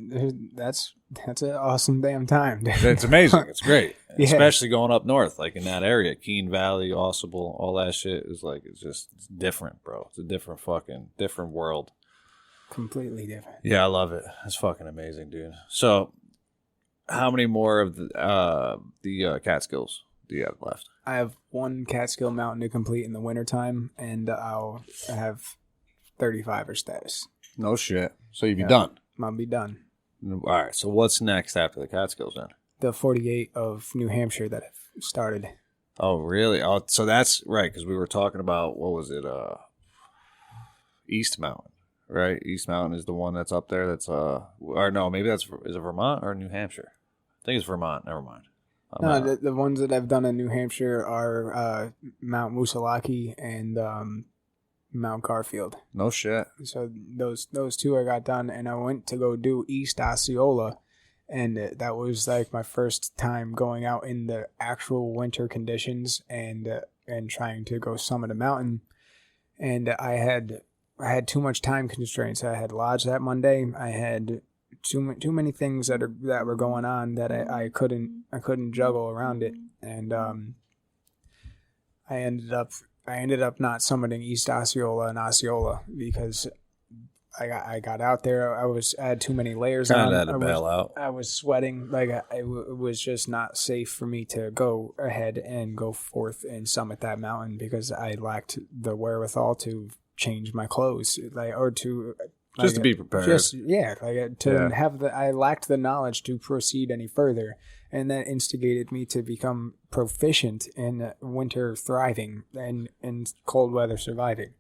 that's an awesome damn time. It's amazing. It's great. Yeah. Especially going up north, like in that area. Keene Valley, Ausable, all that shit is like, it's different, bro. It's a different world. Completely different. Yeah, I love it. It's fucking amazing, dude. So, how many more of the Catskills do you have left? I have one Catskill mountain to complete in the wintertime, and I'll have 35er status. No shit. So you'd be done. I'll be done. All right. So what's next after the Catskills then? The 48 of New Hampshire that I've started. Oh, really? Oh, so that's right, because we were talking about, what was it? East Mountain, right? East Mountain is the one that's up there. That's or no, maybe is it Vermont or New Hampshire? I think it's Vermont. Never mind. No, the ones that I've done in New Hampshire are Mount Moosilauke and Mount Garfield. No shit. So those two I got done, and I went to go do East Osceola, and that was like my first time going out in the actual winter conditions and trying to go summit a mountain. And I had too much time constraints. I had lodge that Monday. I had too many things that were going on that I couldn't juggle around it, and I ended up not summiting East Osceola and Osceola because I got out there. I had too many layers on. Had to bail out. I was sweating. Like it was just not safe for me to go ahead and go forth and summit that mountain because I lacked the wherewithal to change my clothes, to be prepared. I lacked the knowledge to proceed any further, and that instigated me to become proficient in winter thriving and in cold weather surviving.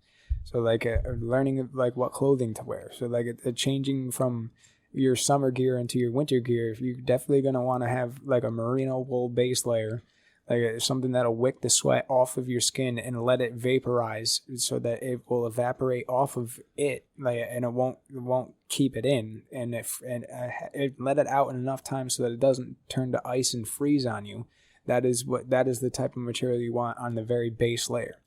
So learning what clothing to wear. So changing from your summer gear into your winter gear, you're definitely going to want to have like a merino wool base layer, something that'll wick the sweat off of your skin and let it vaporize so that it will evaporate off of it, and it won't keep it in, and let it out in enough time so that it doesn't turn to ice and freeze on you. That is the type of material you want on the very base layer.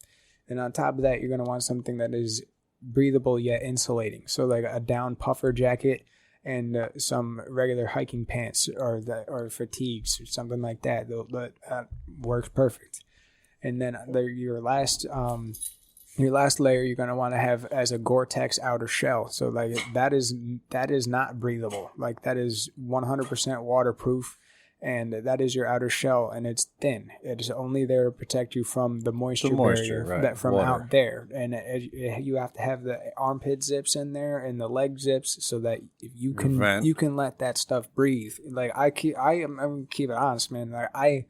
And on top of that, you're going to want something that is breathable yet insulating. So like a down puffer jacket and some regular hiking pants or fatigues or something like that. That works perfect. And then your last layer you're going to want to have as a Gore-Tex outer shell. So that is not breathable. Like that is 100% waterproof. And that is your outer shell, and it's thin. It is only there to protect you from the moisture barrier right. from Water. out there. And you have to have the armpit zips in there and the leg zips so that you can let that stuff breathe. Like I'm gonna keep it honest, man. Like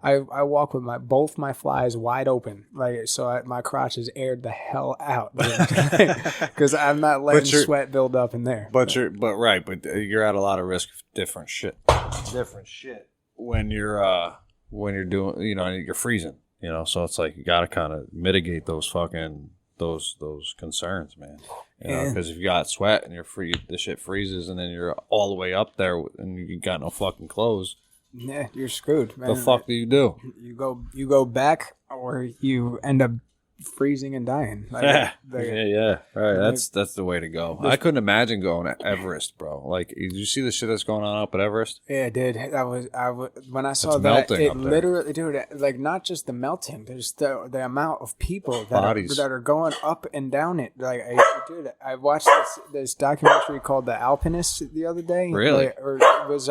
I walk with both my flies wide open, my crotch is aired the hell out, because I'm not letting sweat build up in there. But you're at a lot of risk of different shit when you're doing, you're freezing, so it's like you got to kind of mitigate those fucking those concerns, man. Because if you got sweat and you're free, the shit freezes, and then you're all the way up there and you got no fucking clothes. Yeah, you're screwed, man. The fuck do you do? You go back, or you end up freezing and dying. Yeah. Right. That's the way to go. I couldn't imagine going to Everest, bro. Like, did you see the shit that's going on up at Everest? Yeah, I did. When I saw that, it literally, dude, like not just the melting. There's the amount of people that are going up and down it. Like, I watched this documentary called The Alpinist the other day. Really? Or it was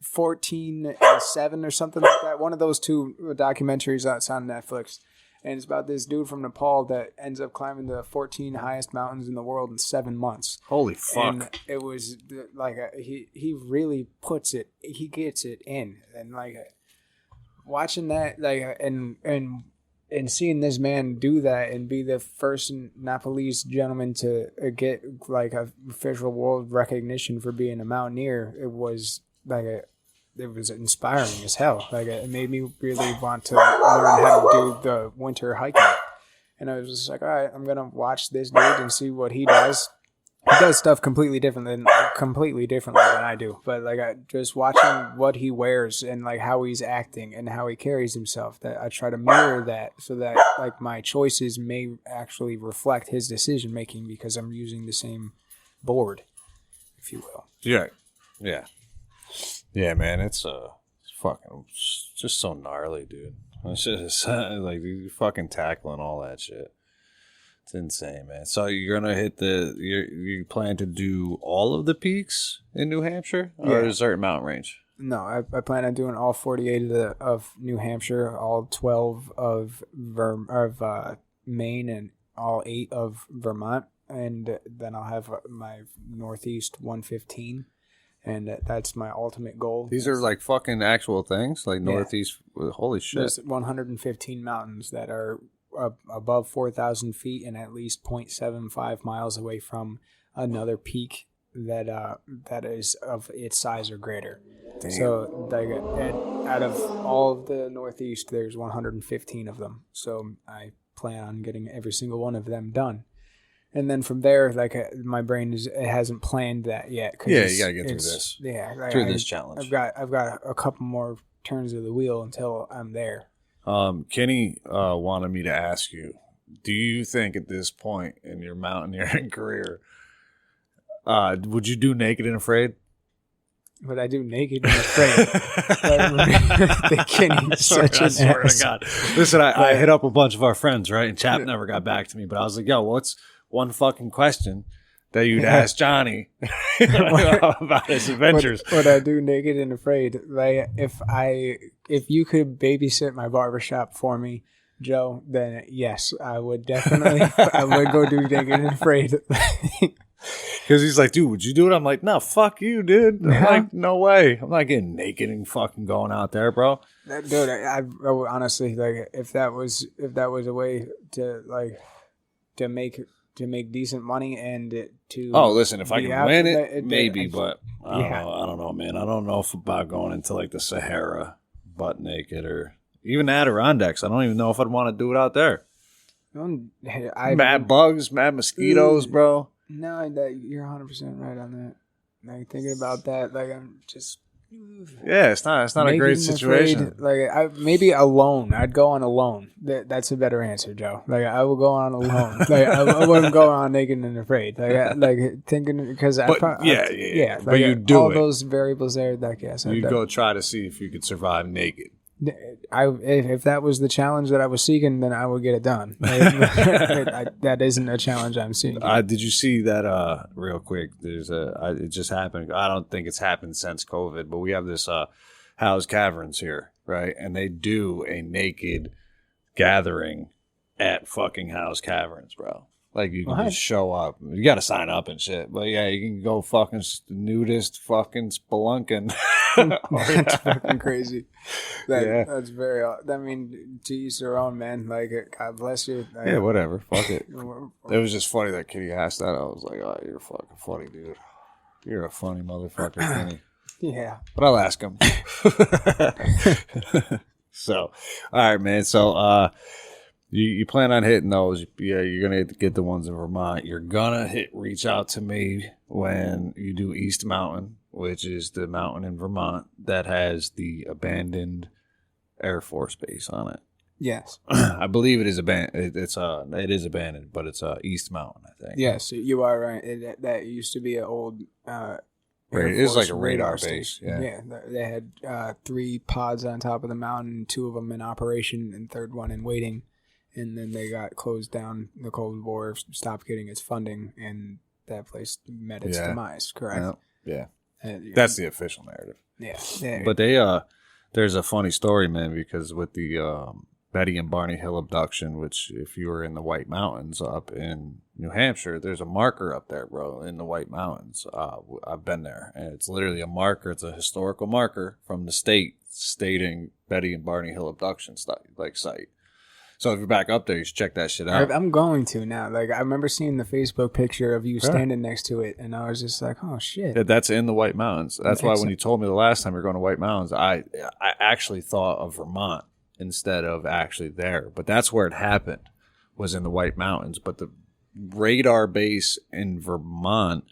14 and 7 or something like that. One of those two documentaries that's on Netflix. And it's about this dude from Nepal that ends up climbing the 14 highest mountains in the world in 7 months. Holy fuck. And it was like, he really puts it, he gets it in. And like, watching that, like, and seeing this man do that and be the first Nepalese gentleman to get like a official world recognition for being a mountaineer, it was like it was inspiring as hell. Like, it made me really want to learn how to do the winter hiking. And I was just like, all right, I'm gonna watch this dude and see what he does. He does stuff completely differently than I do. But like, just watching what he wears and like how he's acting and how he carries himself, that I try to mirror that so that like my choices may actually reflect his decision making because I'm using the same board, if you will. Yeah. Yeah, man, it's fucking just so gnarly, dude. It's just like you fucking tackling all that shit. It's insane, man. So you're gonna hit you plan to do all of the peaks in New Hampshire, or a certain mountain range? No, I plan on doing all 48 of New Hampshire, all 12 of Maine, and all 8 of Vermont, and then I'll have my Northeast 115. And that's my ultimate goal. These are like fucking actual things, like Northeast. Holy shit! There's 115 mountains that are above 4,000 feet and at least 0.75 miles away from another peak that is of its size or greater. Damn. So like, out of all of the Northeast, there's 115 of them. So I plan on getting every single one of them done. And then from there, like, my brain hasn't planned that yet. Yeah, you gotta get through this. Yeah, like, through this challenge. I've got a couple more turns of the wheel until I'm there. Kenny wanted me to ask you: do you think at this point in your mountaineering career, would you do Naked and Afraid? Would I do Naked and Afraid? I swear to God. Listen, I hit up a bunch of our friends, right? And Chap never got back to me, but I was like, yo, what's one fucking question that you'd ask Johnny about his adventures? Would I do Naked and Afraid? Like, if you could babysit my barbershop for me, Joe, then yes, I would definitely. I would go do Naked and Afraid. Because he's like, dude, would you do it? I'm like, no, fuck you, dude. I'm like, no way. I'm not getting naked and fucking going out there, bro. Dude, I honestly, like, if that was a way to make decent money and to listen, if I can win it, maybe, but I don't know, man. I don't know about going into like the Sahara butt naked or even Adirondacks. I don't even know if I'd want to do it out there. Mad bugs, mad mosquitoes, bro. No, you're 100% right on that. Like, thinking about that, like, I'm just. Yeah, it's not a great situation. Like, maybe alone. I'd go on alone. That's a better answer, Joe. Like, I will go on alone. Like, I wouldn't go on Naked and Afraid. Like thinking because but you do all those variables there. Like, yes, you go try to see if you could survive naked. If that was the challenge that I was seeking, then I would get it done. That isn't a challenge I'm seeking. Did you see that? Real quick, it just happened. I don't think it's happened since COVID, but we have this House Caverns here, right? And they do a naked gathering at fucking House Caverns, bro. Like, you can just show up. You got to sign up and shit. But yeah, you can go fucking nudist fucking spelunking. That's fucking crazy. That's very. I mean, to each their own, man. Like, God bless you. Yeah, whatever. Fuck it. It was just funny that Kitty asked that. I was like, oh, you're fucking funny, dude. You're a funny motherfucker, Kenny. Yeah. But I'll ask him. So, all right, man. So, you plan on hitting those. Yeah, you're going to get the ones in Vermont. You're going to reach out to me when you do East Mountain, which is the mountain in Vermont that has the abandoned Air Force base on it. Yes. I believe it is abandoned. It is abandoned, but it's East Mountain, I think. Yes, you are right. That used to be an old it is like a radar base. Yeah, they had 3 pods on top of the mountain, 2 of them in operation and third one in waiting. And then they got closed down. The Cold War stopped getting its funding, and that place met its demise. Correct. Yeah. That's the official narrative. Yeah. But there's a funny story, man, because with the Betty and Barney Hill Abduction, which if you were in the White Mountains up in New Hampshire, there's a marker up there, bro, in the White Mountains. I've been there, and it's literally a marker. It's a historical marker from the state stating Betty and Barney Hill Abduction site. So if you're back up there, you should check that shit out. I'm going to now. Like, I remember seeing the Facebook picture of you standing next to it, and I was just like, oh, shit. Yeah, that's in the White Mountains. That's why when you told me the last time you're going to White Mountains, I actually thought of Vermont instead of actually there. But that's where it happened, was in the White Mountains. But the radar base in Vermont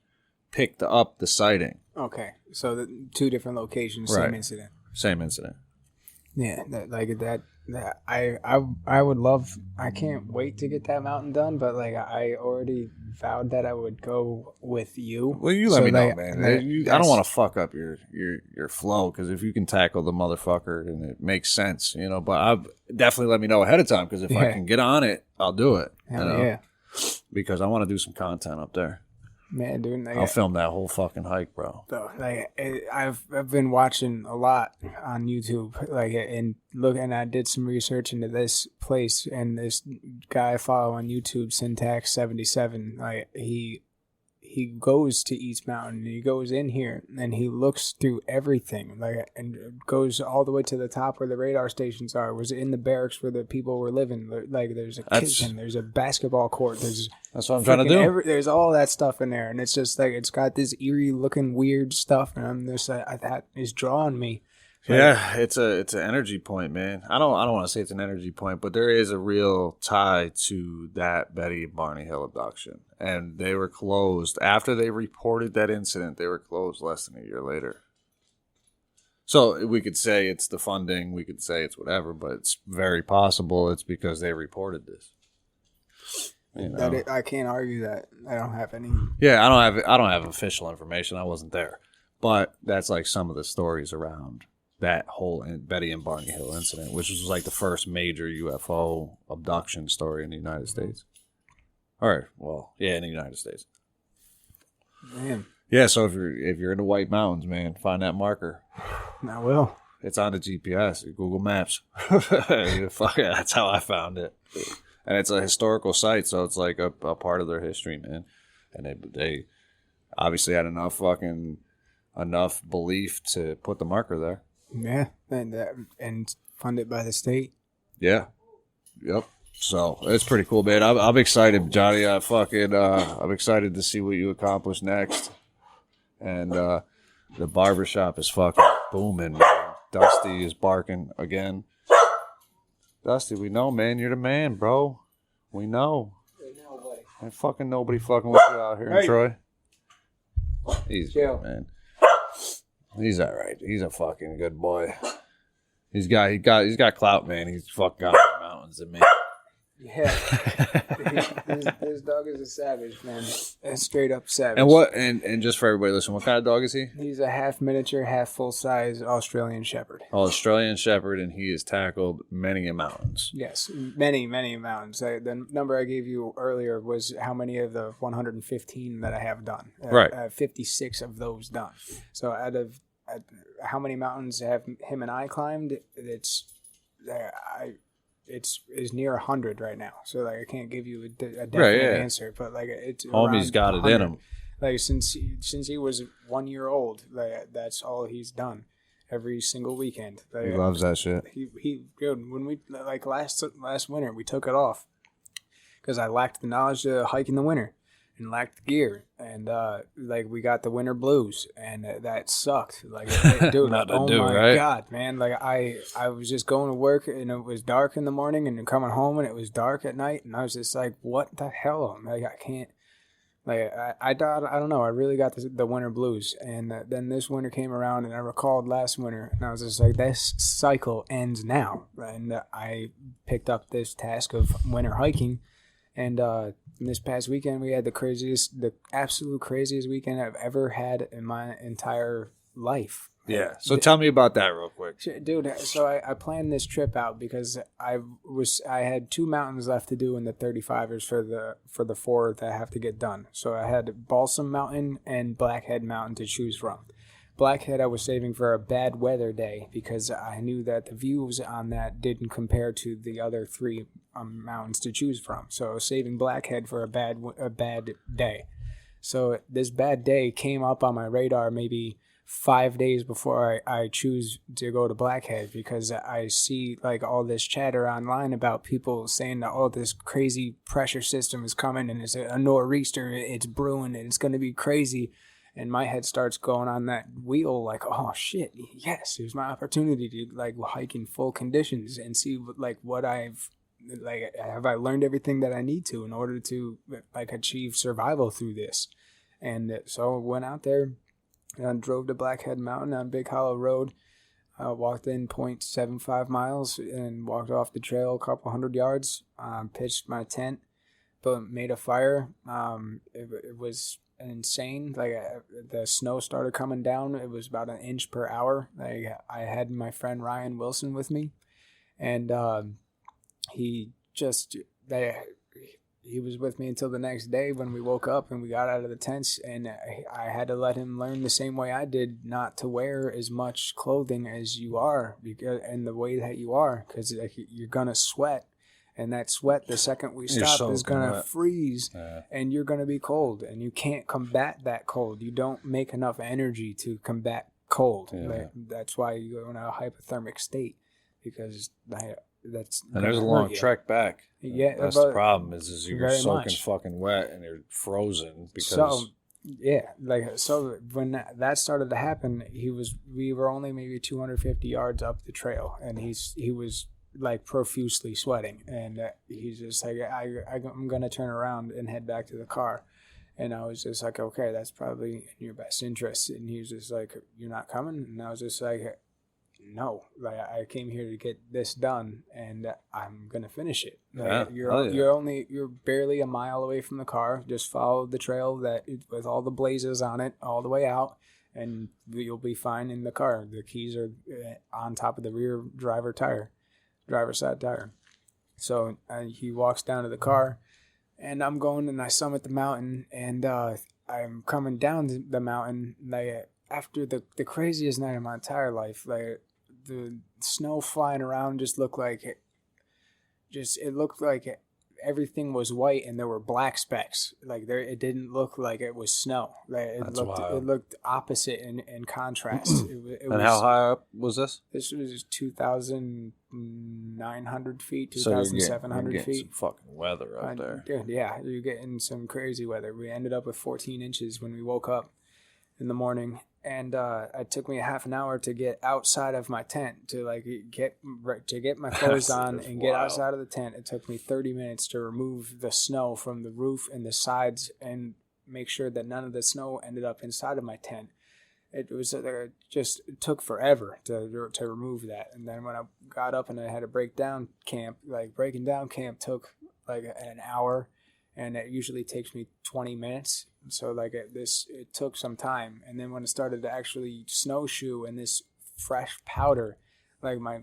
picked up the sighting. Okay, so the two different locations, same incident. Same incident. Yeah, I would love. I can't wait to get that mountain done. But like, I already vowed that I would go with you. Well, you let me know, man. I don't want to fuck up your flow, because if you can tackle the motherfucker, and it makes sense, you know. But I definitely let me know ahead of time, because if I can get on it, I'll do it. Hell yeah. Because I want to do some content up there. Man, dude, like, I'll film that whole fucking hike, bro. So, like, I've been watching a lot on YouTube, like, and I did some research into this place, and this guy I follow on YouTube, Syntax77, like, he goes to East Mountain, and he goes in here, and he looks through everything, like, and goes all the way to the top where the radar stations are. Was in the barracks where the people were living. Like, there's a kitchen, there's a basketball court, that's what I'm trying to do. There's all that stuff in there, and it's just like, it's got this eerie looking weird stuff, and I'm just that is drawing me. Like, yeah, it's an energy point, man. I don't want to say it's an energy point, but there is a real tie to that Betty and Barney Hill abduction, and they were closed after they reported that incident. They were closed less than a year later. So we could say it's the funding, we could say it's whatever, but it's very possible it's because they reported this. You know? I can't argue that. I don't have any. Yeah, I don't have official information. I wasn't there, but that's like some of the stories around that whole Betty and Barney Hill incident, which was like the first major UFO abduction story in the United States. All right, well, yeah, in the United States. Man. Yeah, so if you're in the White Mountains, man, find that marker. I will. It's on the GPS, Google Maps. That's how I found it. And it's a historical site, so it's like a part of their history, man. And they obviously had enough belief to put the marker there. Yeah, and funded by the state. Yeah, yep. So it's pretty cool, man. I'm excited, Johnny. I'm excited to see what you accomplish next. And the barbershop is fucking booming, man. Dusty is barking again. Dusty, we know, man. You're the man, bro. We know. Buddy. Ain't fucking nobody fucking with you out here in Troy. He's good, man. He's all right. He's a fucking good boy. He's got clout, man. He's fucking got more mountains than me. Yeah, this dog is a savage, man. A straight up savage. And just for everybody listening, what kind of dog is he? He's a half miniature, half full size Australian Shepherd. Australian Shepherd, and he has tackled many mountains. Yes, many mountains. The number I gave you earlier was how many of the 115 that I have done. Right, 56 of those done. So out of how many mountains have him and I climbed? It's near 100 right now. So like, I can't give you a definite answer, but like, it's homie's got 100. It in him. Like, since he was 1 year old, like, that's all he's done every single weekend. Like, he loves that shit. He dude, when we like last winter, we took it off because I lacked the knowledge to hike in the winter and lacked the gear, and like, we got the winter blues, and that sucked. Like, dude, God, man! Like, I was just going to work, and it was dark in the morning, and then coming home, and it was dark at night, and I was just like, what the hell? I'm like, I can't. Like, I don't know. I really got the winter blues, and then this winter came around, and I recalled last winter, and I was just like, this cycle ends now, and I picked up this task of winter hiking, and this past weekend we had the absolute craziest weekend I've ever had in my entire life. Yeah. So tell me about that real quick, dude. So I planned this trip out because I had 2 mountains left to do in the 35ers for the 4 that I have to get done. So I had Balsam Mountain and Blackhead Mountain to choose from. Blackhead I was saving for a bad weather day because I knew that the views on that didn't compare to the other three mountains to choose from. So I was saving Blackhead for a bad day. So this bad day came up on my radar maybe 5 days before I choose to go to Blackhead, because I see like all this chatter online about people saying that, oh, this crazy pressure system is coming and it's a nor'easter, it's brewing and it's going to be crazy. And my head starts going on that wheel like, oh shit, yes, here's my opportunity to like hike in full conditions and see like what have I learned everything that I need to in order to like achieve survival through this. And so I went out there and drove to Blackhead Mountain on Big Hollow Road, walked in 0.75 miles and walked off the trail a couple hundred yards, pitched my tent, but made a fire. It was insane. Like the snow started coming down. It was about an inch per hour. Like I had my friend Ryan Wilson with me, and he was with me until the next day when we woke up and we got out of the tents, and I had to let him learn the same way I did, not to wear as much clothing as you are and the way that you are, because you're gonna sweat. And that sweat, the second we stop, is going to freeze, and you're going to be cold. And you can't combat that cold. You don't make enough energy to combat cold. Yeah. That's why you go in a hypothermic state, because that's... And there's a long trek back. Yeah, that's the problem, is you're soaking fucking wet and you're frozen because... So when that started to happen, we were only maybe 250 yards up the trail, and he was... like profusely sweating, and he's just like, I'm gonna turn around and head back to the car. And I was just like, okay, that's probably in your best interest. And he was just like, you're not coming? And I was just like, no, like I came here to get this done, and I'm gonna finish it. Like, you're barely a mile away from the car. Just follow the trail with all the blazes on it all the way out, and you'll be fine in the car. The keys are on top of the rear driver's side tire. So he walks down to the car, and I'm going and I summit the mountain, and I'm coming down the mountain like after the craziest night of my entire life. Like the snow flying around just looked like everything was white and there were black specks. Like it didn't look like it was snow. Like it looked opposite in contrast. And how high up was this? This was 2,900 feet, 2,700 feet. Some fucking weather up there. Dude, yeah, you're getting some crazy weather. We ended up with 14 inches when we woke up in the morning. And it took me a half an hour to get outside of my tent to get my clothes on and get outside of the tent. It took me 30 minutes to remove the snow from the roof and the sides and make sure that none of the snow ended up inside of my tent. It was it took forever to remove that. And then when I got up and I had to breaking down camp took like an hour, and it usually takes me 20 minutes. So it took some time. And then when it started to actually snowshoe in this fresh powder, like my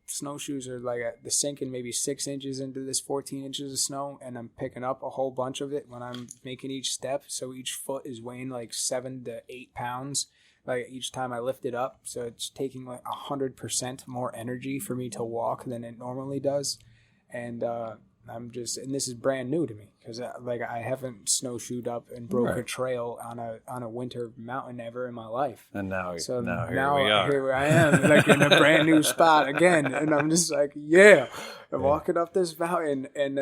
snowshoes are they're sinking maybe 6 inches into this 14 inches of snow, and I'm picking up a whole bunch of it when I'm making each step. So each foot is weighing like 7 to 8 pounds like each time I lift it up. So it's taking like 100% more energy for me to walk than it normally does. And and this is brand new to me, because I haven't snowshoed up and broke a trail on a winter mountain ever in my life. And now here I am, like in a brand new spot again, and I'm just like, walking up this mountain, and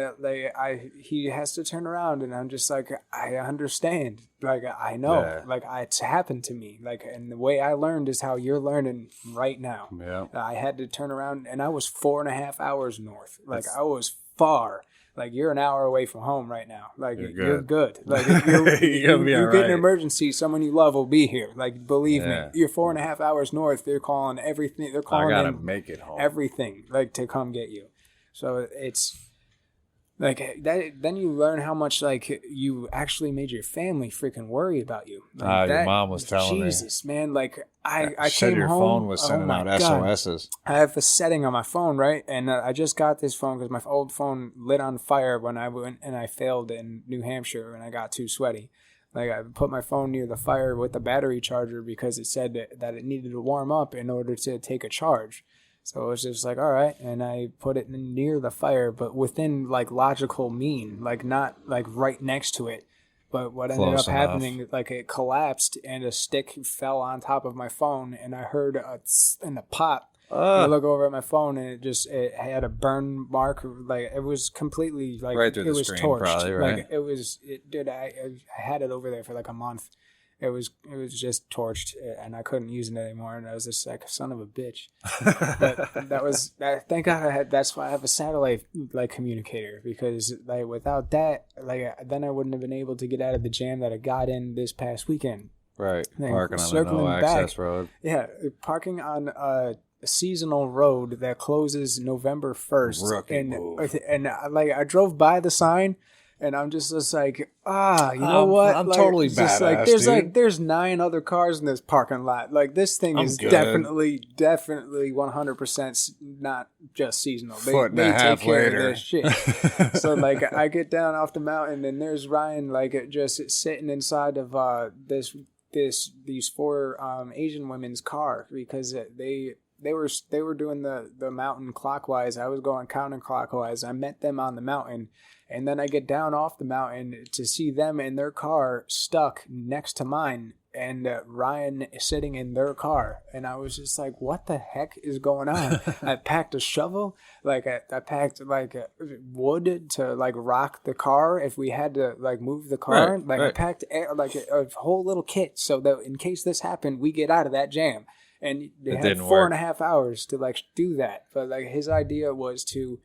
he has to turn around, and I'm just like, I understand, like I know, like it's happened to me, like, and the way I learned is how you're learning right now. Yeah, I had to turn around, and I was 4.5 hours north, like I was far. Like you're an hour away from home right now. Like you're good. Like you get an emergency, someone you love will be here. Like believe me, you're 4.5 hours north. They're calling everything. They're calling I gotta make it home. Everything like to come get you. So it's like that. Then you learn how much like you actually made your family freaking worry about you. Like, your mom was telling me. Jesus, man. Like I said came your home. phone was sending out SOSs. I have a setting on my phone, right? And I just got this phone because my old phone lit on fire when I went and I failed in New Hampshire and I got too sweaty. Like, I put my phone near the fire with the battery charger because it said that it needed to warm up in order to take a charge. So it was just like, all right, and I put it near the fire, but within like logical mean, like not like right next to it. But what ended up happening, like it collapsed and a stick fell on top of my phone, and I heard a tss and a pop. I look over at my phone and it had a burn mark, like it was completely like right through it the was screen, torched. probably, right? Like I had it over there for like a month. It was just torched, and I couldn't use it anymore. And I was just like, son of a bitch. But thank God that's why I have a satellite like communicator, because like without that, like then I wouldn't have been able to get out of the jam that I got in this past weekend. Right, like, parking on a no access road. Yeah, parking on a seasonal road that closes November 1st. Rookie move. And like I drove by the sign. And I'm just like, you know what? I'm like, totally badass, dude. There's 9 other cars in this parking lot. Like, this thing is good. definitely 100% not just seasonal. Foot and a half take care later. of this shit. So, like, I get down off the mountain, and there's Ryan, like, just sitting inside of these 4 Asian women's car, because they were doing the mountain clockwise. I was going counterclockwise. I met them on the mountain. And then I get down off the mountain to see them in their car stuck next to mine, and Ryan is sitting in their car. And I was just like, what the heck is going on? I packed a shovel. Like I packed like wood to like rock the car if we had to like move the car. Right. I packed like a whole little kit so that in case this happened, we get out of that jam. And they had 4.5 hours to like do that. But like his idea was to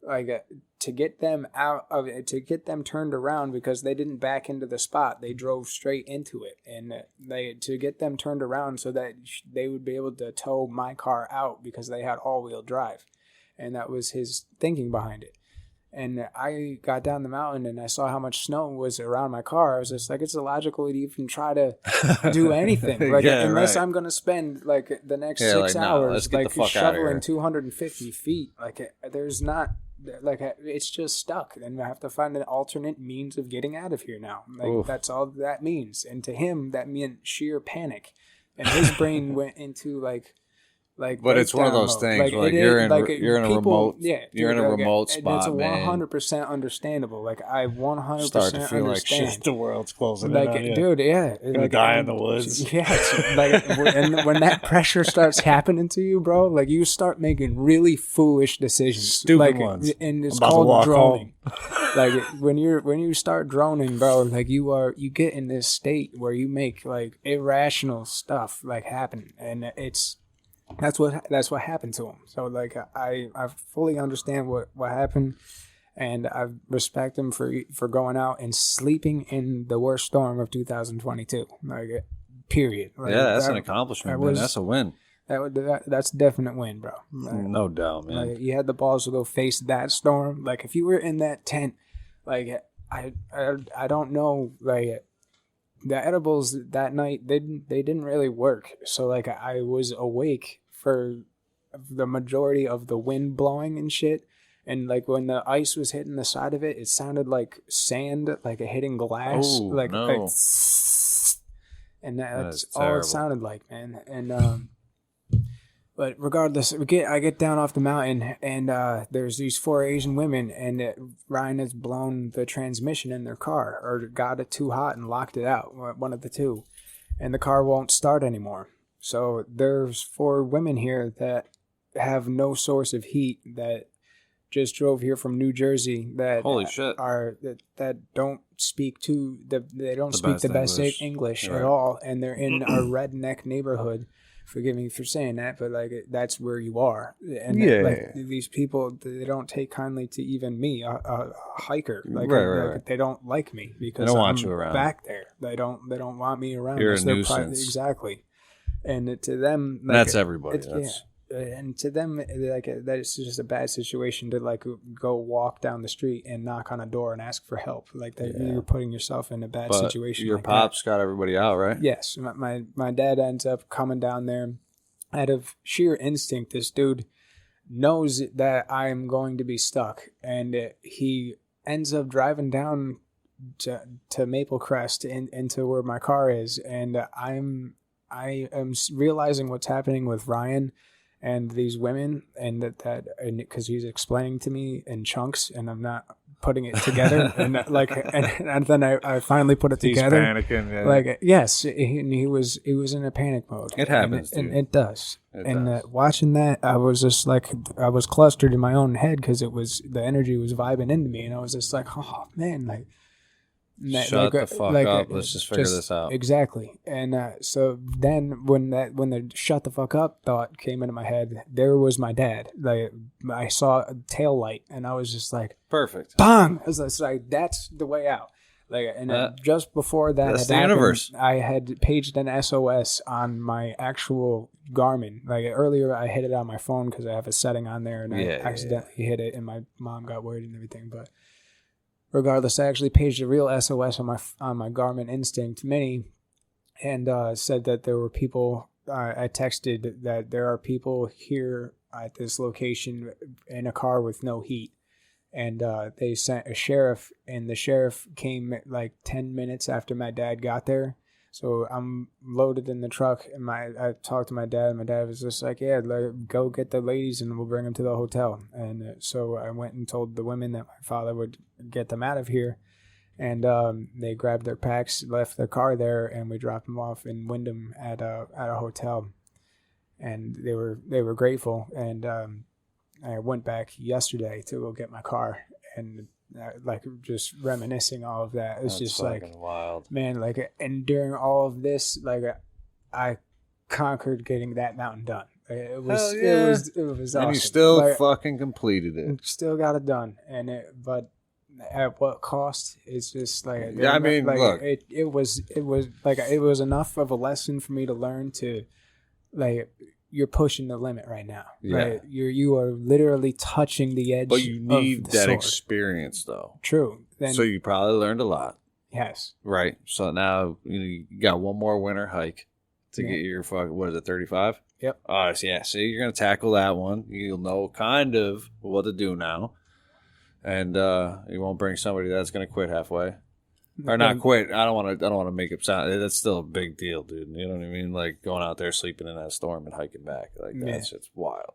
like to get them out of it, to get them turned around, because they didn't back into the spot. They drove straight into it, and to get them turned around so that they would be able to tow my car out, because they had all-wheel drive. And that was his thinking behind it. And I got down the mountain and I saw how much snow was around my car. I was just like, it's illogical to even try to do anything. Like, unless I'm going to spend like the next 6 hours like shoveling 250 feet. Like, there's not, like, it's just stuck. And I have to find an alternate means of getting out of here now. Like, that's all that means. And to him, that meant sheer panic. And his brain went into like, but it's one of those things. Like you're in a remote spot, and it's man. 100% understandable. Like I 100% start to feel understand. like shit. The world's closing like, in on you. Dude, yeah, Gonna like, die in the woods. Yeah, and when that pressure starts happening to you, bro, like you start making really foolish decisions, stupid ones, and it's called droning. Like when you start droning, bro, like you get in this state where you make like irrational stuff like happen, and that's what happened to him. So like I fully understand what happened, and I respect him for going out and sleeping in the worst storm of 2022. Like, period. Like, yeah, that's an accomplishment, man. That's a win. That's a definite win, bro. Like, no doubt, man. Like, you had the balls to go face that storm. Like if you were in that tent, like I don't know, like. The edibles that night, they didn't really work. So like I was awake for the majority of the wind blowing and shit. And like when the ice was hitting the side of it, it sounded like sand, like it hitting glass. Oh, like, no. like, and that's all terrible. it sounded like, man. And but regardless, I get down off the mountain, and there's these 4 Asian women, and Ryan has blown the transmission in their car, or got it too hot and locked it out, one of the two, and the car won't start anymore. So there's 4 women here that have no source of heat, that just drove here from New Jersey, that holy shit that don't speak the best English at all, and they're in a redneck neighborhood. Forgive me for saying that, but like that's where you are, and like these people, they don't take kindly to even me, a hiker. Like, right. They don't like me because they don't I'm want you around back there. They don't want me around. You're a nuisance, exactly. And to them, like, that's everybody. and to them, like that's just a bad situation to like go walk down the street and knock on a door and ask for help. Like you're putting yourself in a bad situation. Your like pops got everybody out, right? Yes, my dad ends up coming down there out of sheer instinct. This dude knows that I'm going to be stuck, and he ends up driving down to Maple Crest into where my car is, and I am realizing what's happening with Ryan and these women, and that because he's explaining to me in chunks, and I'm not putting it together, and then I finally put it together. He's panicking. Yeah. Like yes, he was in a panic mode. It happens, and it does. Watching that, I was just like, I was clustered in my own head because the energy was vibing into me, and I was just like, oh man, like. Shut the fuck up. Let's just figure this out. Exactly. And so then when the shut the fuck up thought came into my head, there was my dad. Like I saw a tail light, and I was just like, perfect. Bang! I was like, that's the way out. Like, and just before that that's had the happened, universe. I had paged an SOS on my actual Garmin. Like earlier, I hit it on my phone because I have a setting on there, and I accidentally hit it, and my mom got worried and everything, but. Regardless, I actually paged a real SOS on my Garmin Instinct Mini, and said that there were people. I texted that there are people here at this location in a car with no heat, and they sent a sheriff, and the sheriff came like 10 minutes after my dad got there. So I'm loaded in the truck, and I talked to my dad, and my dad was just like, yeah, go get the ladies, and we'll bring them to the hotel. And so I went and told the women that my father would get them out of here. And they grabbed their packs, left their car there, and we dropped them off in Wyndham at a hotel. And they were grateful. And I went back yesterday to go get my car, and like just reminiscing all of that. It's just like wild, man. Like, and during all of this, like I conquered getting that mountain done. It was awesome. And you still fucking completed it. Still got it done, but at what cost? It's just like yeah. I mean, like, look, it was like it was enough of a lesson for me to learn to like. You're pushing the limit right now. Yeah. Right? You are literally touching the edge. But you need that sword. experience, though. True. So you probably learned a lot. Yes. Right. So now you got one more winter hike to get your fucking, what is it, 35? Yep. So yeah. So you're going to tackle that one. You'll know kind of what to do now. And you won't bring somebody that's going to quit halfway. Or not quit. I don't want to make it sound. That's still a big deal, dude. You know what I mean? Like going out there, sleeping in that storm, and hiking back. Like that's just wild.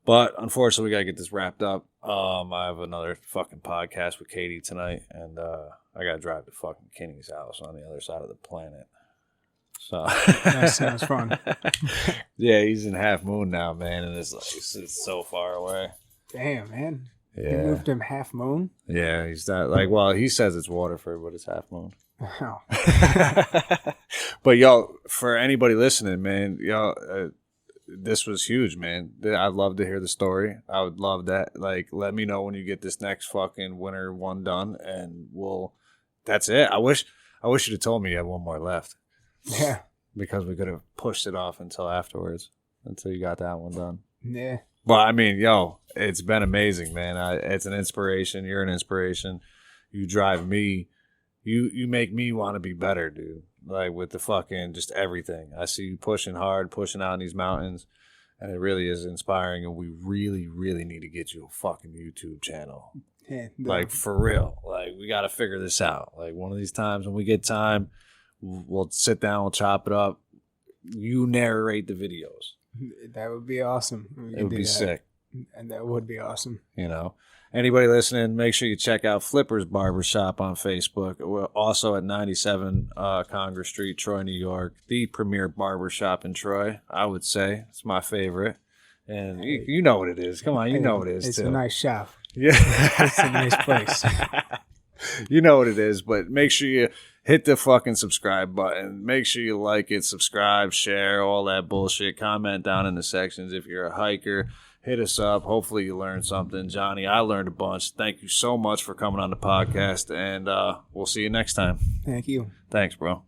But unfortunately, we gotta get this wrapped up. I have another fucking podcast with Katie tonight, and I gotta drive to fucking Kenny's house on the other side of the planet. So that sounds fun. Yeah, he's in Half Moon now, man, and it's so far away. Damn, man. Yeah. You moved him Half Moon? Yeah, he's not like, well, he says it's Waterford, but it's Half Moon. Oh. But yo, for anybody listening, man, yo, this was huge, man. I'd love to hear the story. I would love that. Like, let me know when you get this next fucking winter one done, and that's it. I wish you'd have told me you had one more left. Yeah. Because we could have pushed it off until afterwards, until you got that one done. Yeah. But I mean, yo, it's been amazing, man. It's an inspiration. You're an inspiration. You drive me. You make me want to be better, dude. Like with the fucking just everything. I see you pushing hard, pushing out in these mountains, and it really is inspiring. And we really, really need to get you a fucking YouTube channel. Yeah, like for real. Like we got to figure this out. Like one of these times when we get time, we'll sit down, we'll chop it up. You narrate the videos. That would be awesome. It would be sick. And that would be awesome. You know, anybody listening, make sure you check out Flipper's Barbershop on Facebook. We're also at 97 Congress Street, Troy, New York. The premier barbershop in Troy, I would say. It's my favorite. And you know what it is. Come on, you know what it is, it's too. It's a nice shop. Yeah. It's a nice place. You know what it is, but make sure you hit the fucking subscribe button. Make sure you like it, subscribe, share, all that bullshit. Comment down in the sections if you're a hiker. Hit us up. Hopefully you learned something. Johnny, I learned a bunch. Thank you so much for coming on the podcast, and we'll see you next time. Thank you. Thanks, bro.